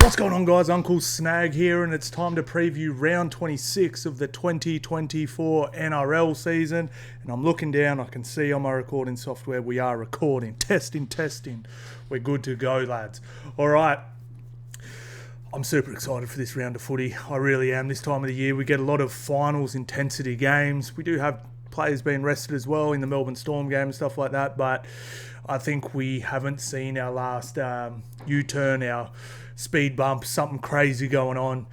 What's going on, guys? Uncle Snag here, and it's time to preview round 26 of the 2024 NRL season. And I'm looking down, I can see on my recording software we are recording. Testing. We're good to go, lads. All right. I'm super excited for this round of footy. I really am. This time of the year, we get a lot of finals intensity games. We do have players being rested as well in the Melbourne Storm game and stuff like that, but I think we haven't seen our last U-turn, our speed bump, something crazy going on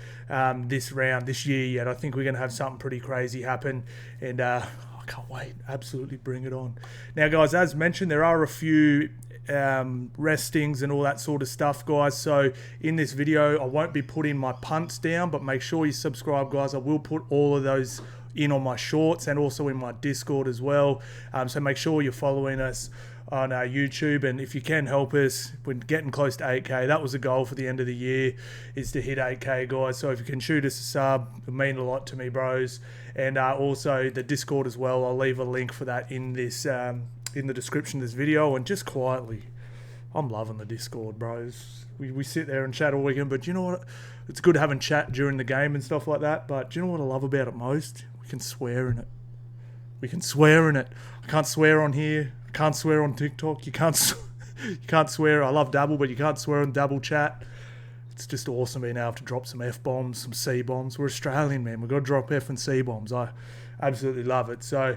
this year yet. I think we're going to have something pretty crazy happen, and I can't wait. Absolutely bring it on. Now, guys, as mentioned, there are a few restings and all that sort of stuff, guys. So in this video, I won't be putting my punts down, but make sure you subscribe, guys. I will put all of those in on my shorts and also in my Discord as well. So make sure you're following us on YouTube, and if you can help us, we're getting close to 8k. That was the goal for the end of the year, is to hit 8k, guys. So if you can shoot us a sub, it would mean a lot to me, bros. And also the Discord as well. I'll leave a link for that in this in the description of this video. And just quietly, I'm loving the Discord, bros. We sit there and chat all weekend, but you know what? It's good having chat during the game and stuff like that. But do you know what I love about it most? We can swear in it. We can swear in it. I can't swear on here. I can't swear on TikTok. You can't swear. I love Dabble, but you can't swear on Dabble chat. It's just awesome being able to drop some F-bombs, some C-bombs. We're Australian, man. We've got to drop F and C-bombs. I absolutely love it. So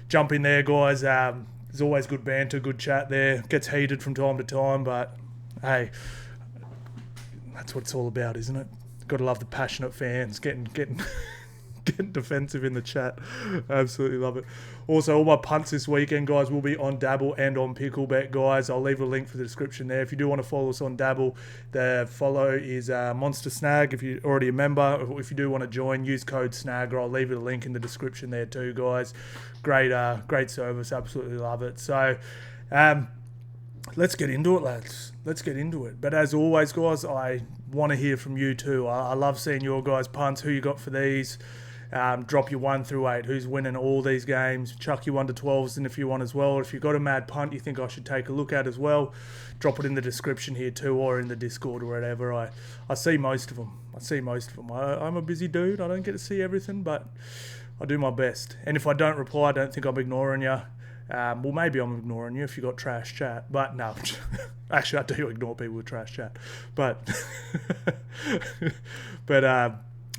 jump in there, guys. There's always good banter, good chat there. It gets heated from time to time, but hey, that's what it's all about, isn't it? Got to love the passionate fans getting defensive in the chat. Absolutely love it. Also, all my punts this weekend, guys, will be on Dabble and on Picklebet, guys. I'll leave a link for the description there. If you do want to follow us on Dabble, the follow is MonsterSnag. If you're already a member, if you do want to join, use code SNAG, or I'll leave a link in the description there too, guys. Great service. Absolutely love it. So, let's get into it, lads. Let's get into it. But as always, guys, I want to hear from you too. I love seeing your guys' punts. Who you got for these? Drop your 1 through 8. Who's winning all these games? Chuck your 1 to 12s in if you want as well. If you've got a mad punt you think I should take a look at as well, drop it in the description here too, or in the Discord or whatever. I see most of them. I'm a busy dude. I don't get to see everything, but I do my best. And if I don't reply, I don't think I'm ignoring you. Well, maybe I'm ignoring you if you got trash chat, but no. Actually, I do ignore people with trash chat, but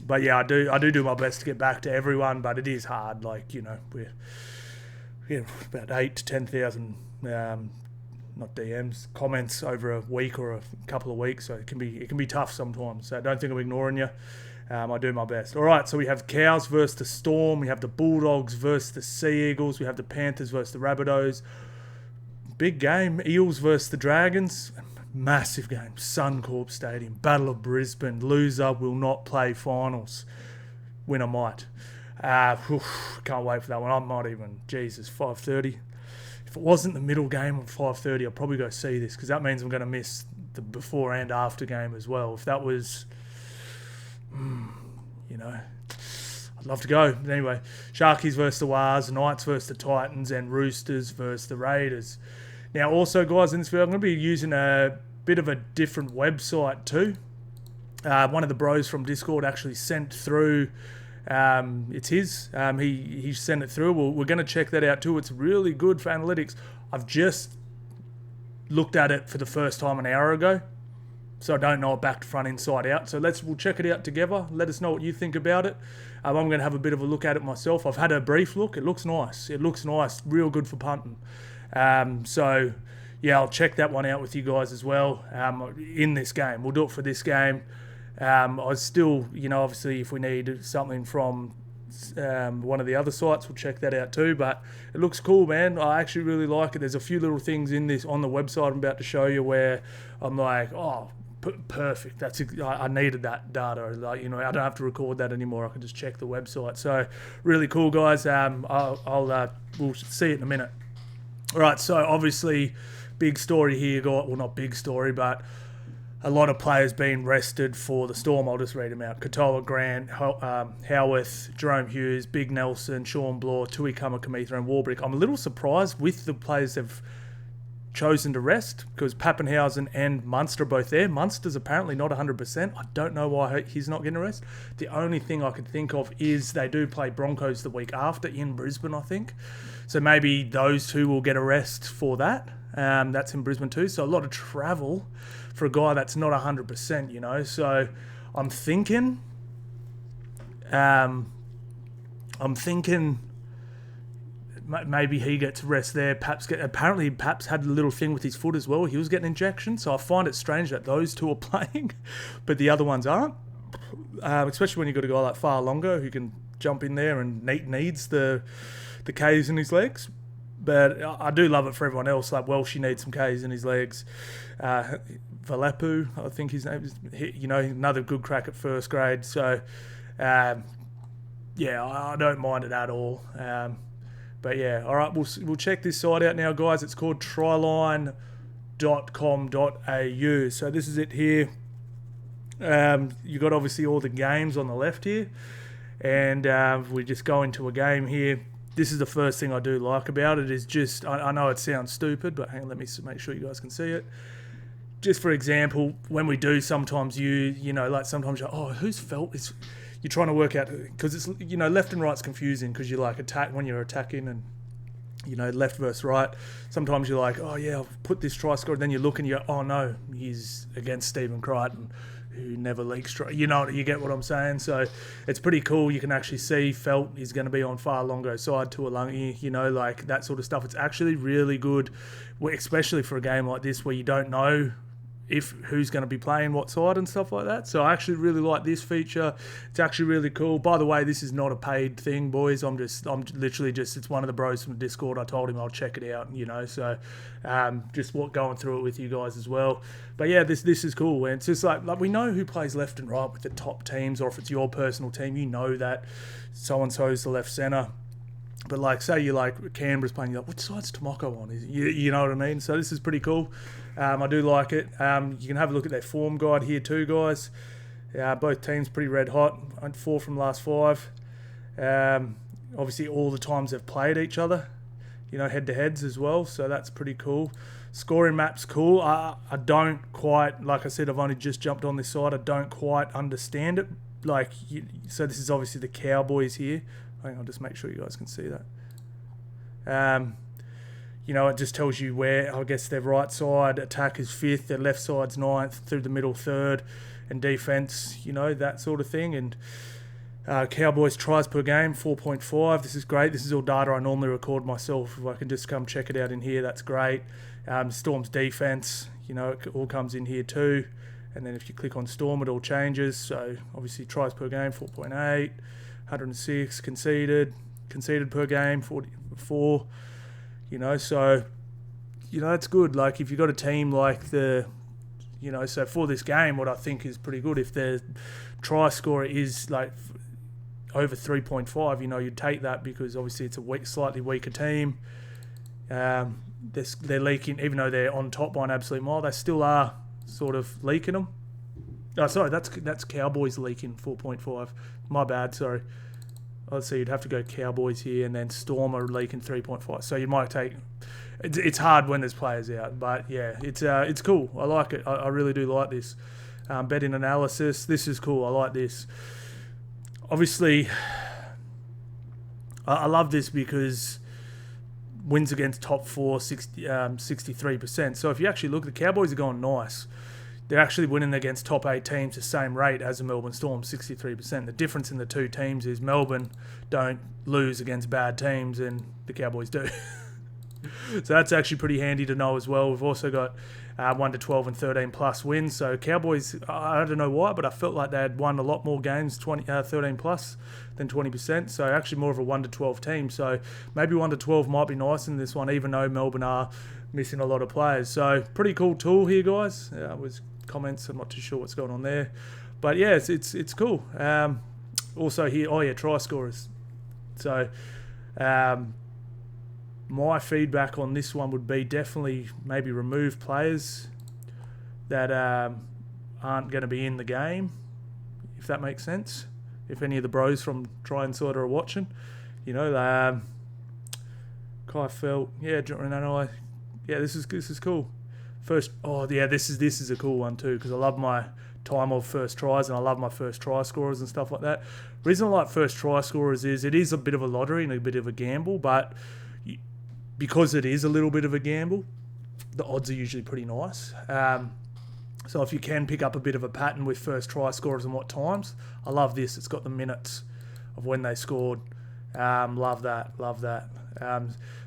but yeah, I do my best to get back to everyone, but it is hard. Like, you know, we're about 8 to 10,000 not DMs, comments over a week or a couple of weeks, so it can be tough sometimes. So don't think I'm ignoring you. I do my best. All right, so we have Cows versus the Storm. We have the Bulldogs versus the Sea Eagles. We have the Panthers versus the Rabbitohs. Big game. Eels versus the Dragons. Massive game. Suncorp Stadium. Battle of Brisbane. Loser will not play finals. Winner might. Can't wait for that one. I might even, Jesus, 5:30. If it wasn't the middle game on 5:30, I'd probably go see this, because that means I'm going to miss the before and after game as well. If that was, you know, I'd love to go. But anyway, Sharkies versus the Wars, Knights versus the Titans, and Roosters versus the Raiders. Now, also, guys, in this video, I'm going to be using a bit of a different website too. One of the bros from Discord actually sent through, it's his, he sent it through. We're going to check that out too. It's really good for analytics. I've just looked at it for the first time an hour ago, so I don't know it back to front, inside out. So we'll check it out together. Let us know what you think about it. I'm going to have a bit of a look at it myself. I've had a brief look. It looks nice. Real good for punting. So yeah, I'll check that one out with you guys as well. In this game, we'll do it for this game. I still, you know, obviously if we need something from one of the other sites, we'll check that out too. But it looks cool, man. I actually really like it. There's a few little things in this on the website I'm about to show you where I'm like, oh, perfect. I needed that data. Like, you know, I don't have to record that anymore. I can just check the website. So really cool, guys. We'll see it in a minute. All right. So obviously, big story here. Well, not big story, but a lot of players being rested for the Storm. I'll just read them out. Katoa, Grant, Howarth, Jerome Hughes, Big Nelson, Sean Bloor, Tui Kamikamica and Warbrick. I'm a little surprised with the players they've chosen to rest because Pappenhausen and Munster are both there. Munster's apparently not 100%. I don't know why he's not getting a rest. The only thing I could think of is they do play Broncos the week after in Brisbane, I think. So maybe those two will get a rest for that. That's in Brisbane too. So a lot of travel for a guy that's not 100%, you know. So I'm thinking maybe he gets rest there. Apparently Paps had a little thing with his foot as well. He was getting injections, so I find it strange that those two are playing, but the other ones aren't. Especially when you've got a guy like Farlonga who can jump in there and needs the K's in his legs. But I do love it for everyone else. Like Welsh, needs some K's in his legs. Valepu, I think his name is. You know, another good crack at first grade. So, yeah, I don't mind it at all. But yeah, all right, we'll check this site out now, guys. It's called tryline.com.au. So this is it here. You got obviously all the games on the left here, and we just go into a game here. This is the first thing I do like about it. Is just I know it sounds stupid, but hang on, let me make sure you guys can see it. Just for example, when we do sometimes you know, like sometimes you're, oh, whose felt is. You're trying to work out, because it's, you know, left and right's confusing because you like attack when you're attacking and, you know, left versus right. Sometimes you're like, oh yeah, I've put this try score, and then you look and you go, oh no, he's against Stephen Crichton, who never leaks try. You know, you get what I'm saying? So it's pretty cool. You can actually see Felt is going to be on Farlongo side to Alungi, you know, like that sort of stuff. It's actually really good, especially for a game like this where you don't know who's going to be playing what side and stuff like that. So I actually really like this feature. It's actually really cool. By the way, this is not a paid thing, boys. I'm literally just, it's one of the bros from the Discord. I told him I'll check it out, you know, so just going through it with you guys as well. But yeah, this is cool. And it's just like we know who plays left and right with the top teams, or if it's your personal team, you know that so-and-so's the left centre. But like, say you like Canberra's playing, you're like, what side's Tomoko on? You know what I mean? So this is pretty cool. I do like it. You can have a look at their form guide here too, guys. Both teams pretty red hot. 4 from last 5. Obviously, all the times they've played each other, you know, head-to-heads as well. So that's pretty cool. Scoring map's cool. I don't quite, like I said, I've only just jumped on this side. I don't quite understand it. Like, so this is obviously the Cowboys here. Hang on, just make sure you guys can see that. You know, it just tells you where, I guess, their right side attack is 5th, their left side's 9th, through the middle 3rd, and defence, you know, that sort of thing. And Cowboys tries per game, 4.5. This is great. This is all data I normally record myself. If I can just come check it out in here, that's great. Storm's defence, you know, it all comes in here too. And then if you click on Storm, it all changes. So obviously tries per game, 4.8, 106, conceded per game, 44. You know, so, you know, that's good. Like, if you've got a team like so for this game, what I think is pretty good, if their try score is, like, over 3.5, you know, you'd take that because, obviously, it's a slightly weaker team. They're leaking, even though they're on top by an absolute mile, they still are sort of leaking them. Oh, sorry, that's Cowboys leaking 4.5. My bad, sorry. Let's see, you'd have to go Cowboys here, and then Storm are leaking 3.5. So you might take. It's hard when there's players out, but yeah, it's cool. I like it. I really do like this. Betting analysis. This is cool. I like this. Obviously, I love this because wins against top 4, 63%. So if you actually look, the Cowboys are going nice. They're actually winning against top 8 teams the same rate as the Melbourne Storm, 63%. The difference in the two teams is Melbourne don't lose against bad teams and the Cowboys do. So that's actually pretty handy to know as well. We've also got 1 to 12 and 13 plus wins. So Cowboys, I don't know why, but I felt like they had won a lot more games, 13 plus than 20%. So actually more of a 1 to 12 team. So maybe 1 to 12 might be nice in this one, even though Melbourne are missing a lot of players. So pretty cool tool here, guys. Was comments, I'm not too sure what's going on there, but yeah, it's cool. Also here, try scorers. So my feedback on this one would be definitely maybe remove players that aren't going to be in the game, if that makes sense. If any of the bros from Try and Sorter are watching, you know, Kai Felt, yeah, and I Yeah, this is cool. First, oh yeah, this is a cool one too because I love my time of first tries and I love my first try scorers and stuff like that. Reason I like first try scorers is it is a bit of a lottery and a bit of a gamble, but because it is a little bit of a gamble, the odds are usually pretty nice. So if you can pick up a bit of a pattern with first try scorers and what times, I love this. It's got the minutes of when they scored. Love that.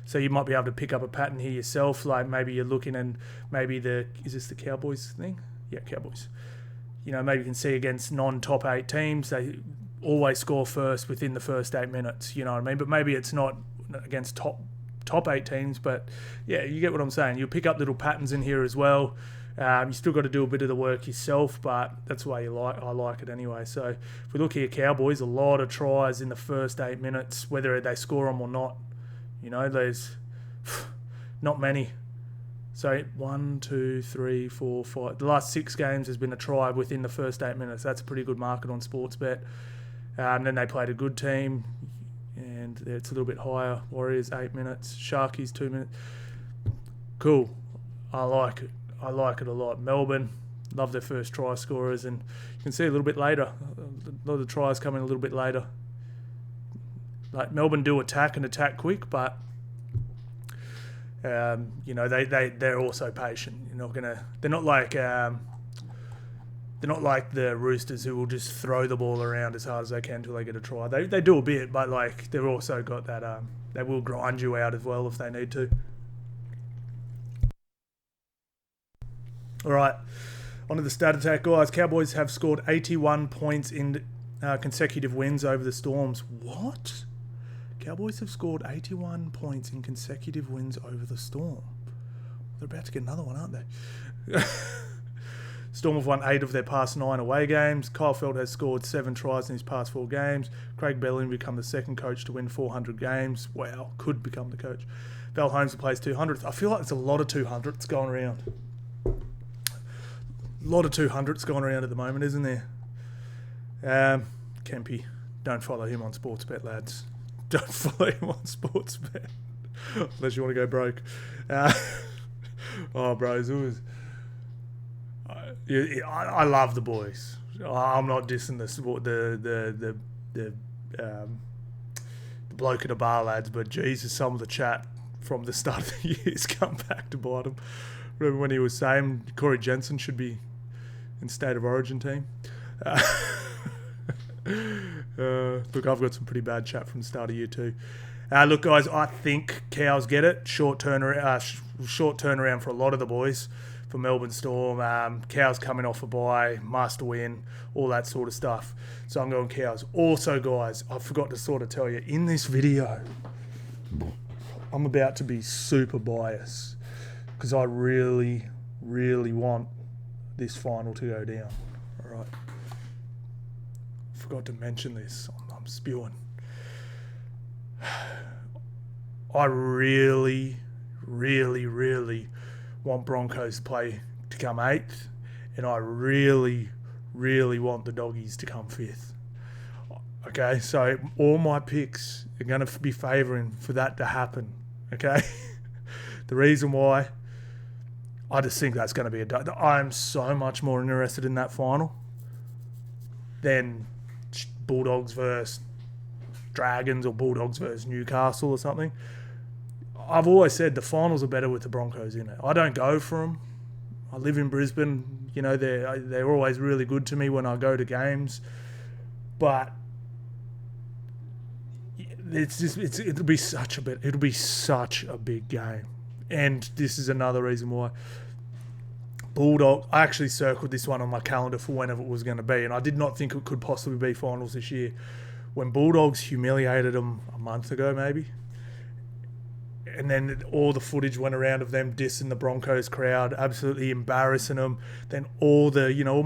So you might be able to pick up a pattern here yourself. Like maybe you're looking and maybe is this the Cowboys thing? Yeah, Cowboys. You know, maybe you can see against non-top 8 teams, they always score first within the first 8 minutes. You know what I mean? But maybe it's not against top 8 teams. But yeah, you get what I'm saying. You'll pick up little patterns in here as well. You still got to do a bit of the work yourself, but that's the way I like it anyway. So if we look here, Cowboys, a lot of tries in the first 8 minutes, whether they score them or not. You know, there's not many. So 1, 2, 3, 4, 5. The last 6 games has been a try within the first 8 minutes. That's a pretty good market on Sportsbet. And then they played a good team, and it's a little bit higher. Warriors 8 minutes, Sharkies 2 minutes. Cool. I like it. I like it a lot. Melbourne, love their first try scorers, and you can see a little bit later. A lot of the tries come in a little bit later. Like Melbourne do attack quick, but you know they're also patient. They're not like the Roosters who will just throw the ball around as hard as they can until they get a try. They do a bit, but like they've also got that they will grind you out as well if they need to. All right, on to the stat attack, guys. Cowboys have scored 81 points in consecutive wins over the Storms. What? Cowboys have scored 81 points in consecutive wins over the Storm. They're about to get another one, aren't they? Storm have won 8 of their past 9 away games. Kyle Feldt has scored 7 tries in his past 4 games. Craig Bellamy become the second coach to win 400 games. Wow, could become the coach. Val Holmes plays 200. I feel like there's a lot of 200s going around. A lot of 200s going around at the moment, isn't there? Kempy, don't follow him on Sportsbet, lads. Don't follow him on Sportsbet. Unless you want to go broke. Oh, bros, it was... I love the boys. I'm not dissing the bloke at the bar, lads, but Jesus, some of the chat from the start of the year's come back to bite him. Remember when he was saying Corey Jensen should be in State of Origin team? Look, I've got some pretty bad chat from the start of year too. Look, guys, I think Cows get it. Short turnaround for a lot of the boys. For Melbourne Storm, Cows coming off a bye, must win, all that sort of stuff. So I'm going Cows. Also, guys, I forgot to sort of tell you, in this video, I'm about to be super biased because I really, really want this final to go down. All right. Forgot to mention this. I'm spewing. I really, really, really want Broncos to come 8th, and I really, really want the Doggies to come 5th. Okay, so all my picks are going to be favouring for that to happen. Okay, the reason why, I just think that's going to be I'm so much more interested in that final than Bulldogs versus Dragons or Bulldogs versus Newcastle or something. I've always said the finals are better with the Broncos in it. I don't go for them. I live in Brisbane. You know, they're always really good to me when I go to games. But it'll be such a big game. And this is another reason why. I actually circled this one on my calendar for whenever it was going to be, and I did not think it could possibly be finals this year. When Bulldogs humiliated them a month ago, maybe. And then all the footage went around of them dissing the Broncos crowd, absolutely embarrassing them. Then all my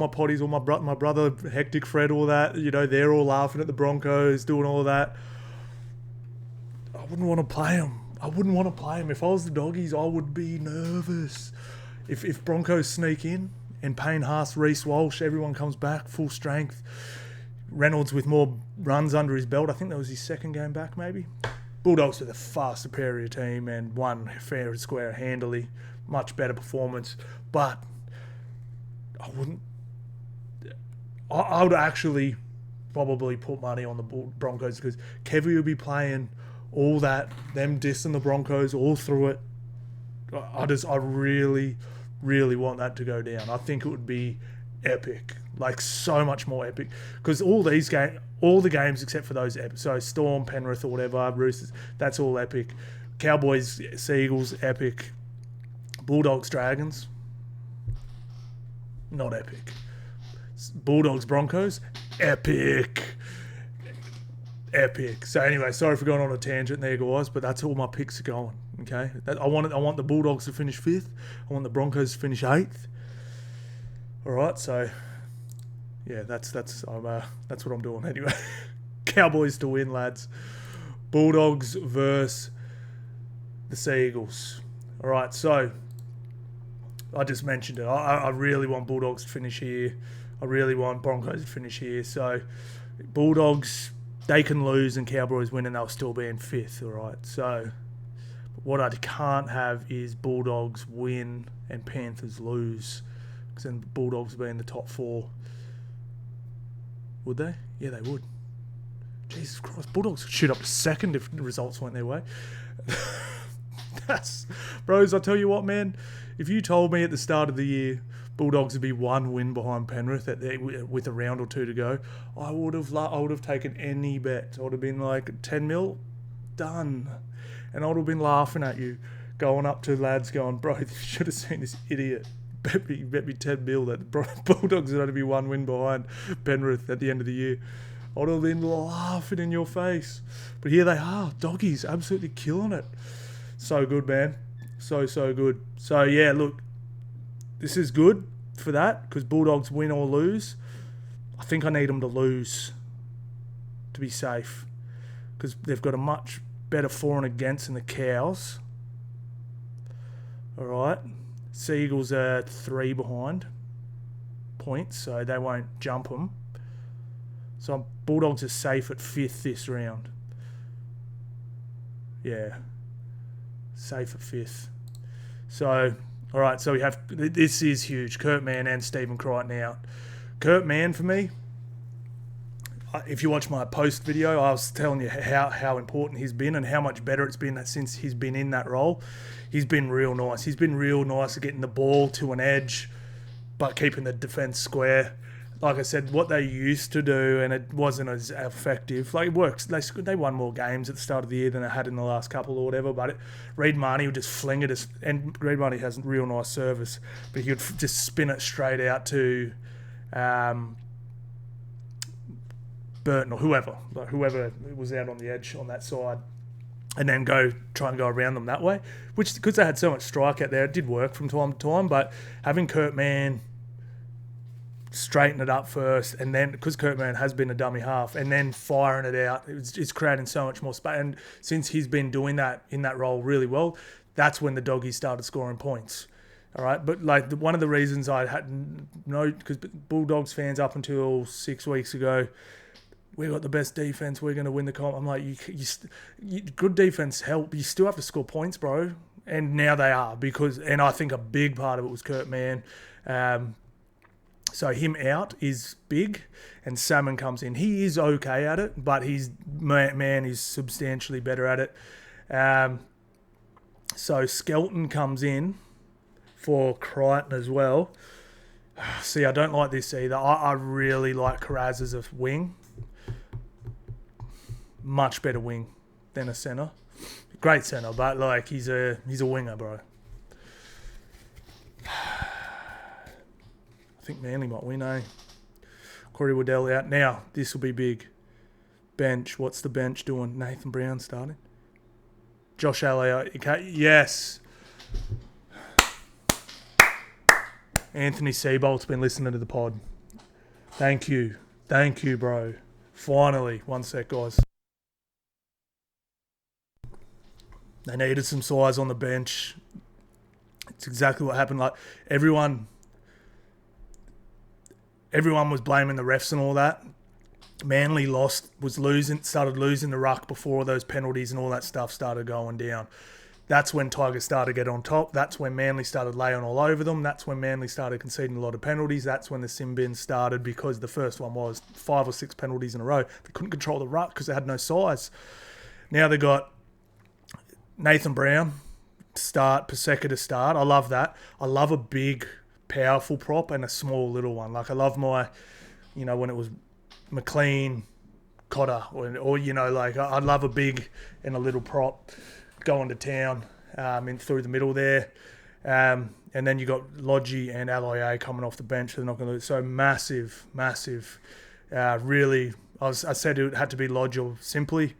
potties, all my brother, Hectic Fred, all that, they're all laughing at the Broncos, doing all that. I wouldn't want to play them. If I was the Doggies, I would be nervous. If Broncos sneak in and Payne Haas, Reece Walsh, everyone comes back, full strength. Reynolds with more runs under his belt. I think that was his second game back, maybe. Bulldogs were the far superior team and won fair and square handily. Much better performance. But I would actually probably put money on the Broncos because Kevy will be playing all that, them dissing the Broncos all through it. I really, really want that to go down. I think it would be epic, like so much more epic, because all the games except for those, so Storm, Penrith or whatever, Roosters, that's all epic. Cowboys, Sea Eagles, epic. Bulldogs, Dragons, not epic. Bulldogs, Broncos, epic. Epic. So anyway, sorry for going on a tangent there, guys, but that's all my picks are going. Okay, I want the Bulldogs to finish 5th. I want the Broncos to finish 8th. All right, so yeah, that's what I'm doing anyway. Cowboys to win, lads. Bulldogs versus the Sea Eagles. All right, so I just mentioned it. I really want Bulldogs to finish here. I really want Broncos to finish here. So Bulldogs, they can lose and Cowboys win and they'll still be in 5th. All right, so what I can't have is Bulldogs win and Panthers lose, because then Bulldogs will be in the top 4. Would they? Yeah, they would. Jesus Christ, Bulldogs could shoot up to 2nd if the results went their way. Bros, I tell you what, man. If you told me at the start of the year Bulldogs would be 1 win behind Penrith with a round or 2 to go, I would have taken any bet. I would have been like 10 mil, done. And I would have been laughing at you, going up to lads going, bro, you should have seen this idiot bet me 10 mil that Bulldogs would only be 1 win behind Penrith at the end of the year. I would have been laughing in your face. But here they are, doggies, absolutely killing it. So good, man. So good. So, yeah, look, this is good for that because Bulldogs win or lose. I think I need them to lose to be safe because they've got a much better for and against than the Cows. All right. Sea Eagles are 3 behind points, so they won't jump them. So Bulldogs are safe at 5th this round. Yeah. Safe at 5th. So, all right, so we have, this is huge. Kurt Mann and Stephen Crichton out. Kurt Mann, for me, if you watch my post video, I was telling you how important he's been and how much better it's been since he's been in that role. He's been real nice. He's been real nice at getting the ball to an edge, but keeping the defence square. Like I said, what they used to do, and it wasn't as effective. Like, it works. They won more games at the start of the year than they had in the last couple or whatever, but Reid Marnie would just fling it, and Reid Marnie has a real nice service, but he would just spin it straight out to Burton or whoever was out on the edge on that side, and then try and go around them that way, which, because they had so much strike out there, it did work from time to time, but having Kurt Mann straighten it up first, and then, because Kurt Mann has been a dummy half, and then firing it out, it's creating so much more space, and since he's been doing that in that role really well, that's when the doggies started scoring points. All right, but like one of the reasons I hadn't because Bulldogs fans up until 6 weeks ago, we got the best defense, we're going to win the comp. I'm like, good defense help. You still have to score points, bro. And now they are, and I think a big part of it was Kurt Mann. So him out is big, and Salmon comes in. He is okay at it, but Man is substantially better at it. So Skelton comes in for Crichton as well. See, I don't like this either. I really like Carraz as a wing. Much better wing than a centre. Great centre, but like he's a winger, bro. I think Manly might win, eh? Corey Waddell out. Now, this will be big. Bench. What's the bench doing? Nathan Brown starting. Josh Alley. Yes. Anthony Seibolt's been listening to the pod. Thank you. Thank you, bro. Finally. One sec, guys. They needed some size on the bench. It's exactly what happened. Like, everyone was blaming the refs and all that. Manly started losing the ruck before those penalties and all that stuff started going down. That's when Tigers started to get on top. That's when Manly started laying all over them. That's when Manly started conceding a lot of penalties. That's when the sin bin started, because the first one was 5 or 6 penalties in a row. They couldn't control the ruck because they had no size. Now they got Nathan Brown start, Paseka to start. I love that. I love a big, powerful prop and a small little one. Like I love my, when it was McLean, Cotter, or like I'd love a big and a little prop going to town in through the middle there. And then you got Lodgy and Alloy coming off the bench. They're not going to lose. So massive. Really, I said it had to be Lodge or Simply.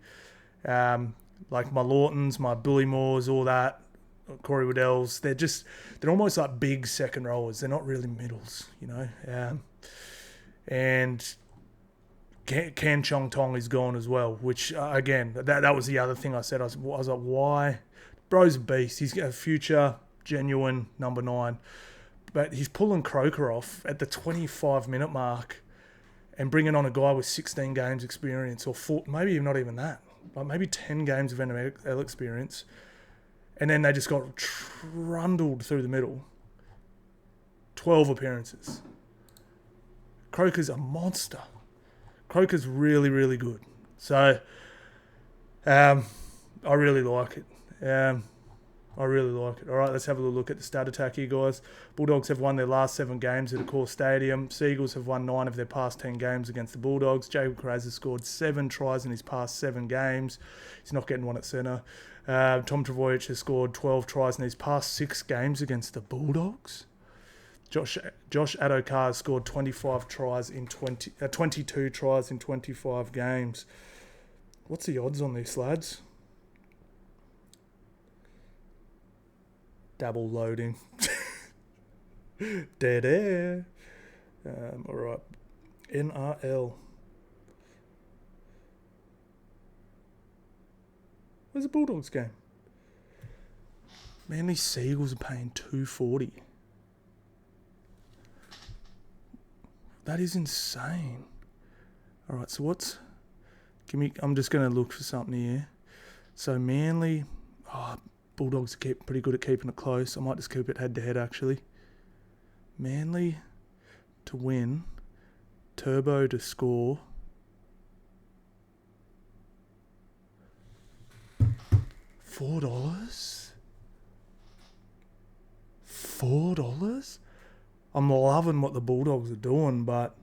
Like my Lawtons, my Bullymoors, all that, Corey Waddell's. They're almost like big second rowers. They're not really middles, and Can Chong Tong is gone as well, which, again, that was the other thing I said. I was like, why? Bro's a beast. He's a future, genuine number 9. But he's pulling Croker off at the 25-minute mark and bringing on a guy with 16 games experience, or 4, maybe not even that, like maybe 10 games of NRL experience. And then they just got trundled through the middle. 12 appearances. Croker's a monster. Croker's really, really good. So, I really like it. All right, let's have a little look at the stat attack here, guys. Bulldogs have won their last 7 games at a core stadium. Sea Eagles have won 9 of their past 10 games against the Bulldogs. Jacob Carraz has scored 7 tries in his past 7 games. He's not getting one at centre. Tom Trbojevic has scored 12 tries in his past 6 games against the Bulldogs. Josh Adokar has scored 22 tries in 25 games. What's the odds on this, lads? Dabble loading. Dead air. All right. NRL. Where's the Bulldogs game? Manly Sea Eagles are paying $2.40. That is insane. All right, so I'm just going to look for something here. So Manly, Bulldogs are pretty good at keeping it close. I might just keep it head-to-head, actually. Manly to win. Turbo to score. $4? $4? I'm loving what the Bulldogs are doing, but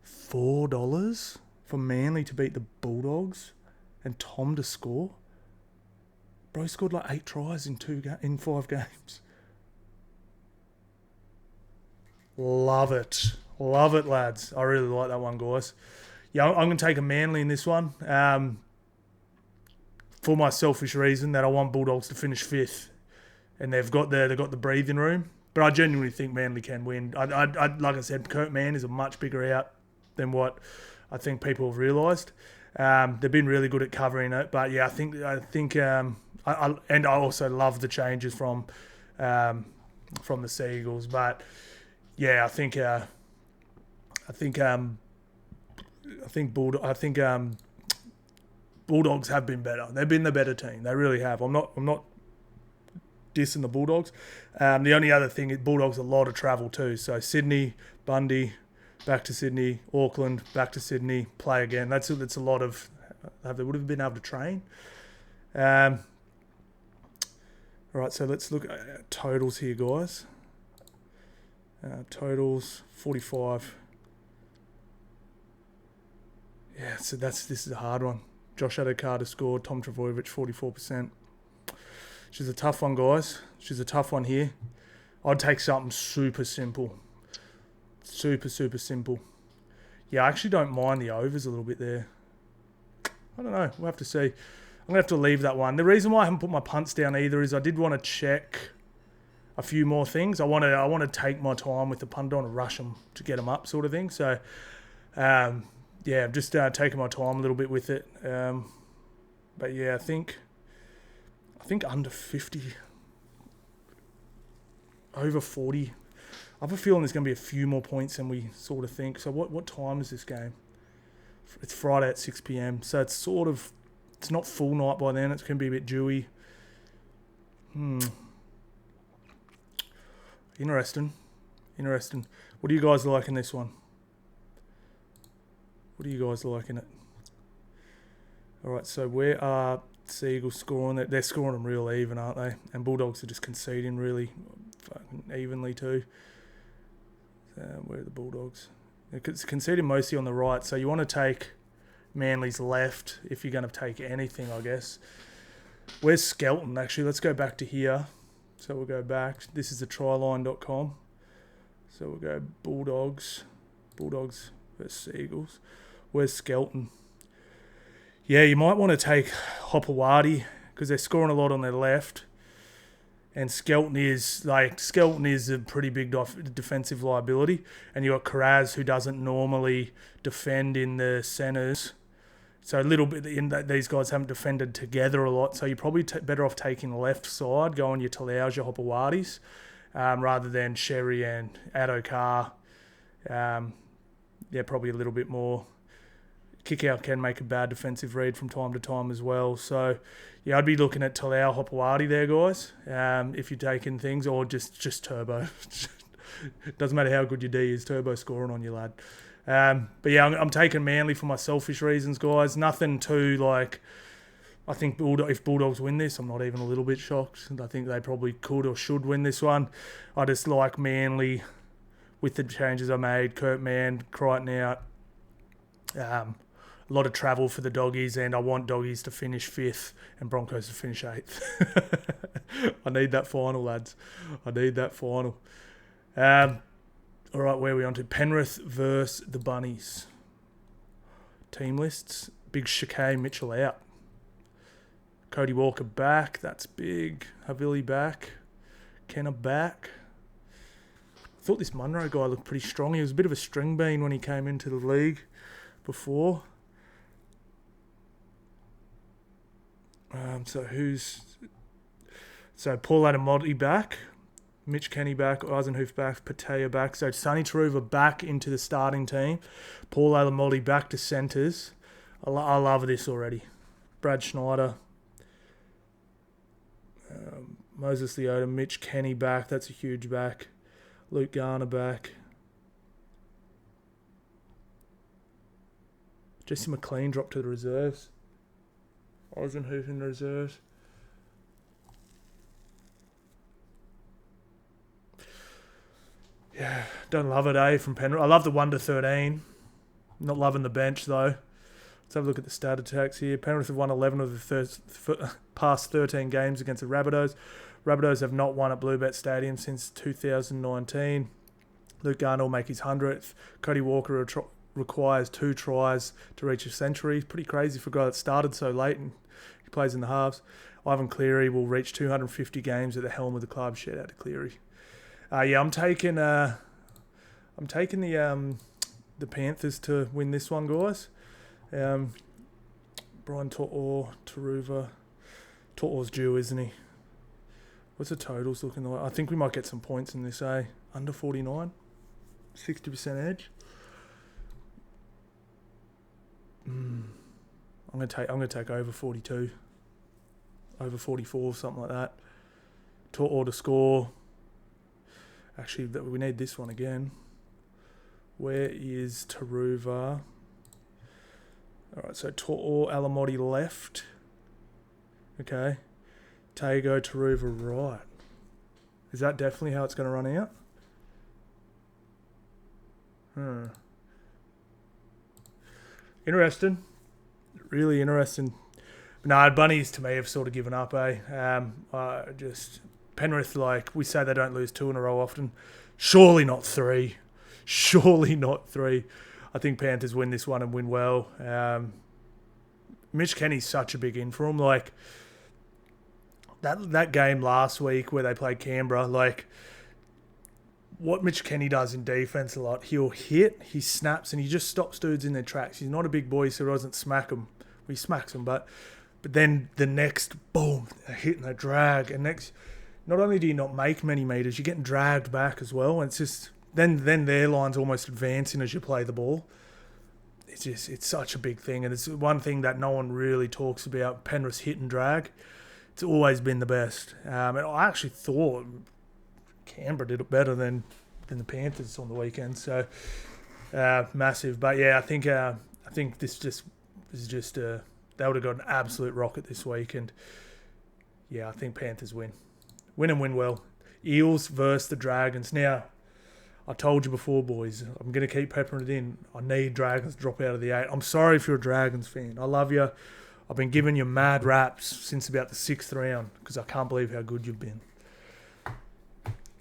$4 for Manly to beat the Bulldogs and Tom to score? Bro scored like 8 tries in 5 games. Love it, lads. I really like that one, guys. Yeah, I'm going to take a Manly in this one. For my selfish reason that I want Bulldogs to finish 5th, and they've got the breathing room. But I genuinely think Manly can win. I like I said, Kurt Mann is a much bigger out than what I think people have realised. They've been really good at covering it, but yeah, I think I also love the changes from the Sea Eagles. But yeah, I think Bulldogs have been better. They've been the better team. They really have. I'm not dissing the Bulldogs. The only other thing is Bulldogs a lot of travel too. So Sydney, Bundy, back to Sydney, Auckland, back to Sydney, play again. That's a lot of. They would have been able to train. All right, so let's look at totals here, guys. Totals 45. Yeah, so this is a hard one. Josh Adokar scored. Tom Trbojevic 44%. She's a tough one, guys. She's a tough one here. I'd take something super simple. Super simple. Yeah, I actually don't mind the overs a little bit there. I don't know. We'll have to see. I'm going to have to leave that one. The reason why I haven't put my punts down either is I did want to check a few more things. I want to take my time with the punt. I don't want to rush them to get them up, sort of thing. So, yeah, I'm just taking my time a little bit with it. But yeah, I think under 50, over 40. I have a feeling there's going to be a few more points than we sort of think. So what time is this game? It's Friday at 6 p.m. So it's sort of, it's not full night by then. It's going to be a bit dewy. Interesting. What do you guys like in this one? What do you guys like in it? All right, so where are Sea Eagles scoring? They're scoring them real even, aren't they? And Bulldogs are just conceding really fucking evenly too. Where are the Bulldogs? They're conceding mostly on the right, so you want to take Manly's left if you're going to take anything, I guess. Where's Skelton? Actually, let's go back to here. So we'll go back. This is the tryline.com. So we'll go Bulldogs vs Sea Eagles. Where's Skelton? Yeah, you might want to take Hopewadi because they're scoring a lot on their left. And Skelton is a pretty big defensive liability. And you got Karaz, who doesn't normally defend in the centres. So a little bit in that these guys haven't defended together a lot. So you're probably better off taking the left side, going your Talaus, your Hopowadis, rather than Sherry and Adokar. Probably a little bit more. Kick out can make a bad defensive read from time to time as well. So, yeah, I'd be looking at Talau Hopewadi there, guys, if you're taking things, or just Turbo. Doesn't matter how good your D is, Turbo scoring on you, lad. But, yeah, I'm taking Manly for my selfish reasons, guys. Nothing too, I think if Bulldogs win this, I'm not even a little bit shocked. I think they probably could or should win this one. I just like Manly with the changes I made. Kurt Mann, Crichton out. A lot of travel for the Doggies, and I want Doggies to finish 5th and Broncos to finish 8th. I need that final, lads. I need that final. All right, where are we on to? Penrith versus the Bunnies. Team lists. Big Shakay Mitchell out. Cody Walker back. That's big. Havili back. Kenna back. I thought this Munro guy looked pretty strong. He was a bit of a string bean when he came into the league before. So Paul Adamodi back, Mitch Kenny back, Eisenhoof back, Patea back. So Sonny Taruva back into the starting team. Paul Adamodi back to centres. I love this already. Brad Schneider, Moses Leota, Mitch Kenny back. That's a huge back. Luke Garner back. Jesse McLean dropped to the reserves. Eisenhoof in the reserves. Yeah, don't love it, from Penrith. I love the 1-13. Not loving the bench, though. Let's have a look at the stat attacks here. Penrith have won 11 of the past 13 games against the Rabbitohs. Rabbitohs have not won at Bluebet Stadium since 2019. Luke Garner will make his 100th. Cody Walker requires 2 tries to reach a century. Pretty crazy for a guy that started so late and he plays in the halves. Ivan Cleary will reach 250 games at the helm of the club. Shout out to Cleary. I'm taking the Panthers to win this one, guys. Brian To'o, Taruva. To'o's due, isn't he? What's the totals looking like? I think we might get some points in this, Under 49, 60% edge. I'm gonna take over 42, over 44, something like that. To'o to score. Actually, we need this one again. Where is Taruva? All right, so To'o Alamotti left. Okay. Tago Taruva right. Is that definitely how it's going to run out? Interesting. Really interesting. But Bunnies to me have sort of given up, Penrith, we say they don't lose 2 in a row often. Surely not 3. Surely not 3. I think Panthers win this one and win well. Mitch Kenny's such a big in for him. That game last week where they played Canberra, what Mitch Kenny does in defence a lot, he'll hit, he snaps, and he just stops dudes in their tracks. He's not a big boy, so he doesn't smack them. He smacks them, but then the next, boom, a hit and a drag. And next, not only do you not make many metres, you're getting dragged back as well. And it's just, then their line's almost advancing as you play the ball. it's such a big thing, and it's one thing that no one really talks about. Penrith's hit and drag. It's always been the best, and I actually thought Canberra did it better than the Panthers on the weekend. So massive, but yeah, I think this is just they would have got an absolute rocket this week, and yeah, I think Panthers win and win well. Eels versus the Dragons. Now, I told you before, boys, I'm going to keep peppering it in. I need Dragons to drop out of the 8. I'm sorry if you're a Dragons fan. I love you. I've been giving you mad raps since about the 6th round because I can't believe how good you've been.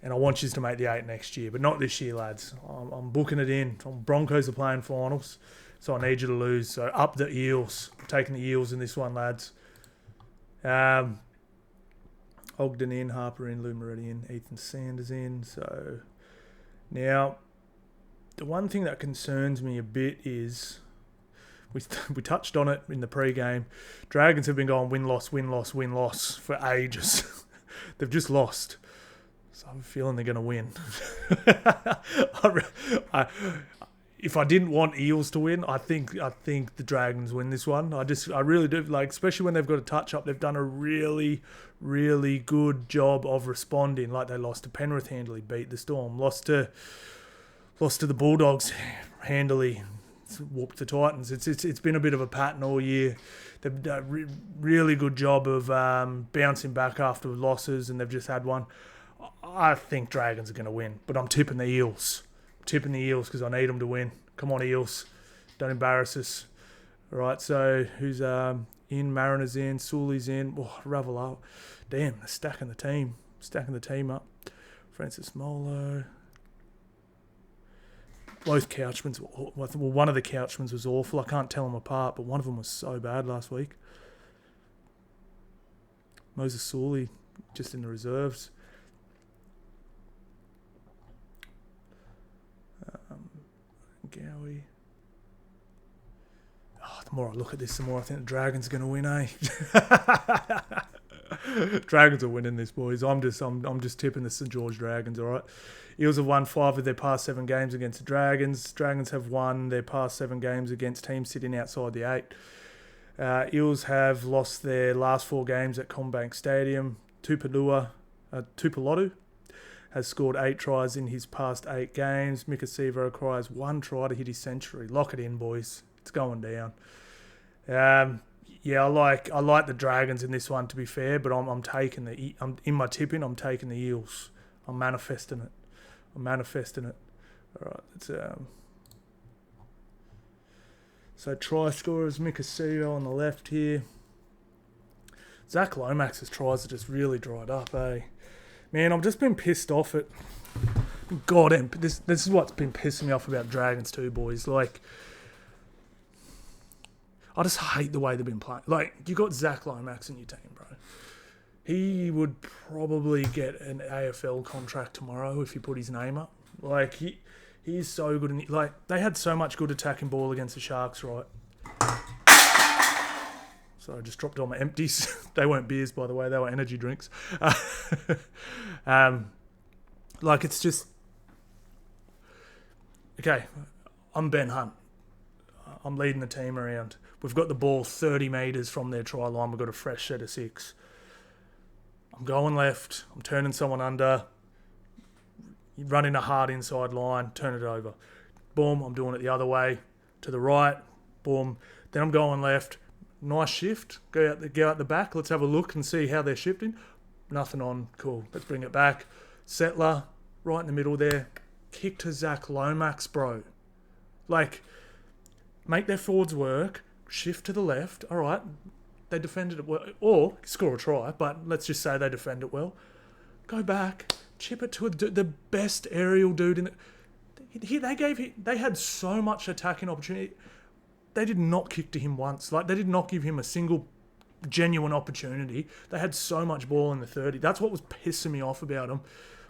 And I want you to make the 8 next year, but not this year, lads. I'm booking it in. Broncos are playing finals, so I need you to lose. So up the Eels. I'm taking the Eels in this one, lads. Ogden in, Harper in, Lou Moretti in, Ethan Sanders in. So now, the one thing that concerns me a bit is we touched on it in the pre-game. Dragons have been going win-loss, win-loss, win-loss for ages. They've just lost. So I'm feeling they're going to win. If I didn't want Eels to win, I think the Dragons win this one. I really do, like, especially when they've got a touch-up. They've done a really, really good job of responding. Like, they lost to Penrith handily, beat the Storm, lost to the Bulldogs handily, whooped the Titans. It's been a bit of a pattern all year. They've done a really good job of bouncing back after losses, and they've just had one. I think Dragons are going to win, but I'm tipping the Eels. Tipping the Eels because I need them to win. Come on, Eels. Don't embarrass us. All right, so who's in? Mariners in. Sully's in. Oh, Ravelo. Damn, they're stacking the team. Stacking the team up. Francis Molo. Both Couchmans. Well, one of the Couchmans was awful. I can't tell them apart, but one of them was so bad last week. Moses Sully just in the reserves. Gowie. Oh, the more I look at this, the more I think the Dragons are going to win, eh? Dragons are winning this, boys. I'm just tipping the St George Dragons, all right? Eels have won 5 of their past 7 games against the Dragons. Dragons have won their past 7 games against teams sitting outside the 8. Eels have lost their last 4 games at Combank Stadium. Tupalotu has scored 8 tries in his past 8 games. Mika Sivo requires 1 try to hit his century. Lock it in, boys. It's going down. Yeah, I like the Dragons in this one, to be fair, but I'm taking I'm in my tipping. I'm taking the Eels. I'm manifesting it. All right, let's so try scorers, Mika Sivo on the left here. Zach Lomax's tries have just really dried up, eh? Man, I've just been pissed off at... God, and this is what's been pissing me off about Dragons too, boys. Like, I just hate the way they've been playing. Like, you got Zach Lomax in your team, bro. He would probably get an AFL contract tomorrow if he put his name up. Like, he's so good. Like, they had so much good attacking ball against the Sharks, right? So I just dropped all my empties. They weren't beers, by the way. They were energy drinks. Like, it's just... Okay, I'm Ben Hunt. I'm leading the team around. We've got the ball 30 metres from their try line. We've got a fresh set of 6. I'm going left. I'm turning someone under. Running a hard inside line. Turn it over. Boom, I'm doing it the other way. To the right. Boom. Then I'm going left. Nice shift. Go out the back. Let's have a look and see how they're shifting. Nothing on. Cool. Let's bring it back. Settler, right in the middle there. Kick to Zach Lomax, bro. Like, make their forwards work. Shift to the left. All right. They defended it well. Or score a try, but let's just say they defend it well. Go back. Chip it to the best aerial dude in it. They had so much attacking opportunity. They did not kick to him once. Like, they did not give him a single genuine opportunity. They had so much ball in the 30. That's what was pissing me off about them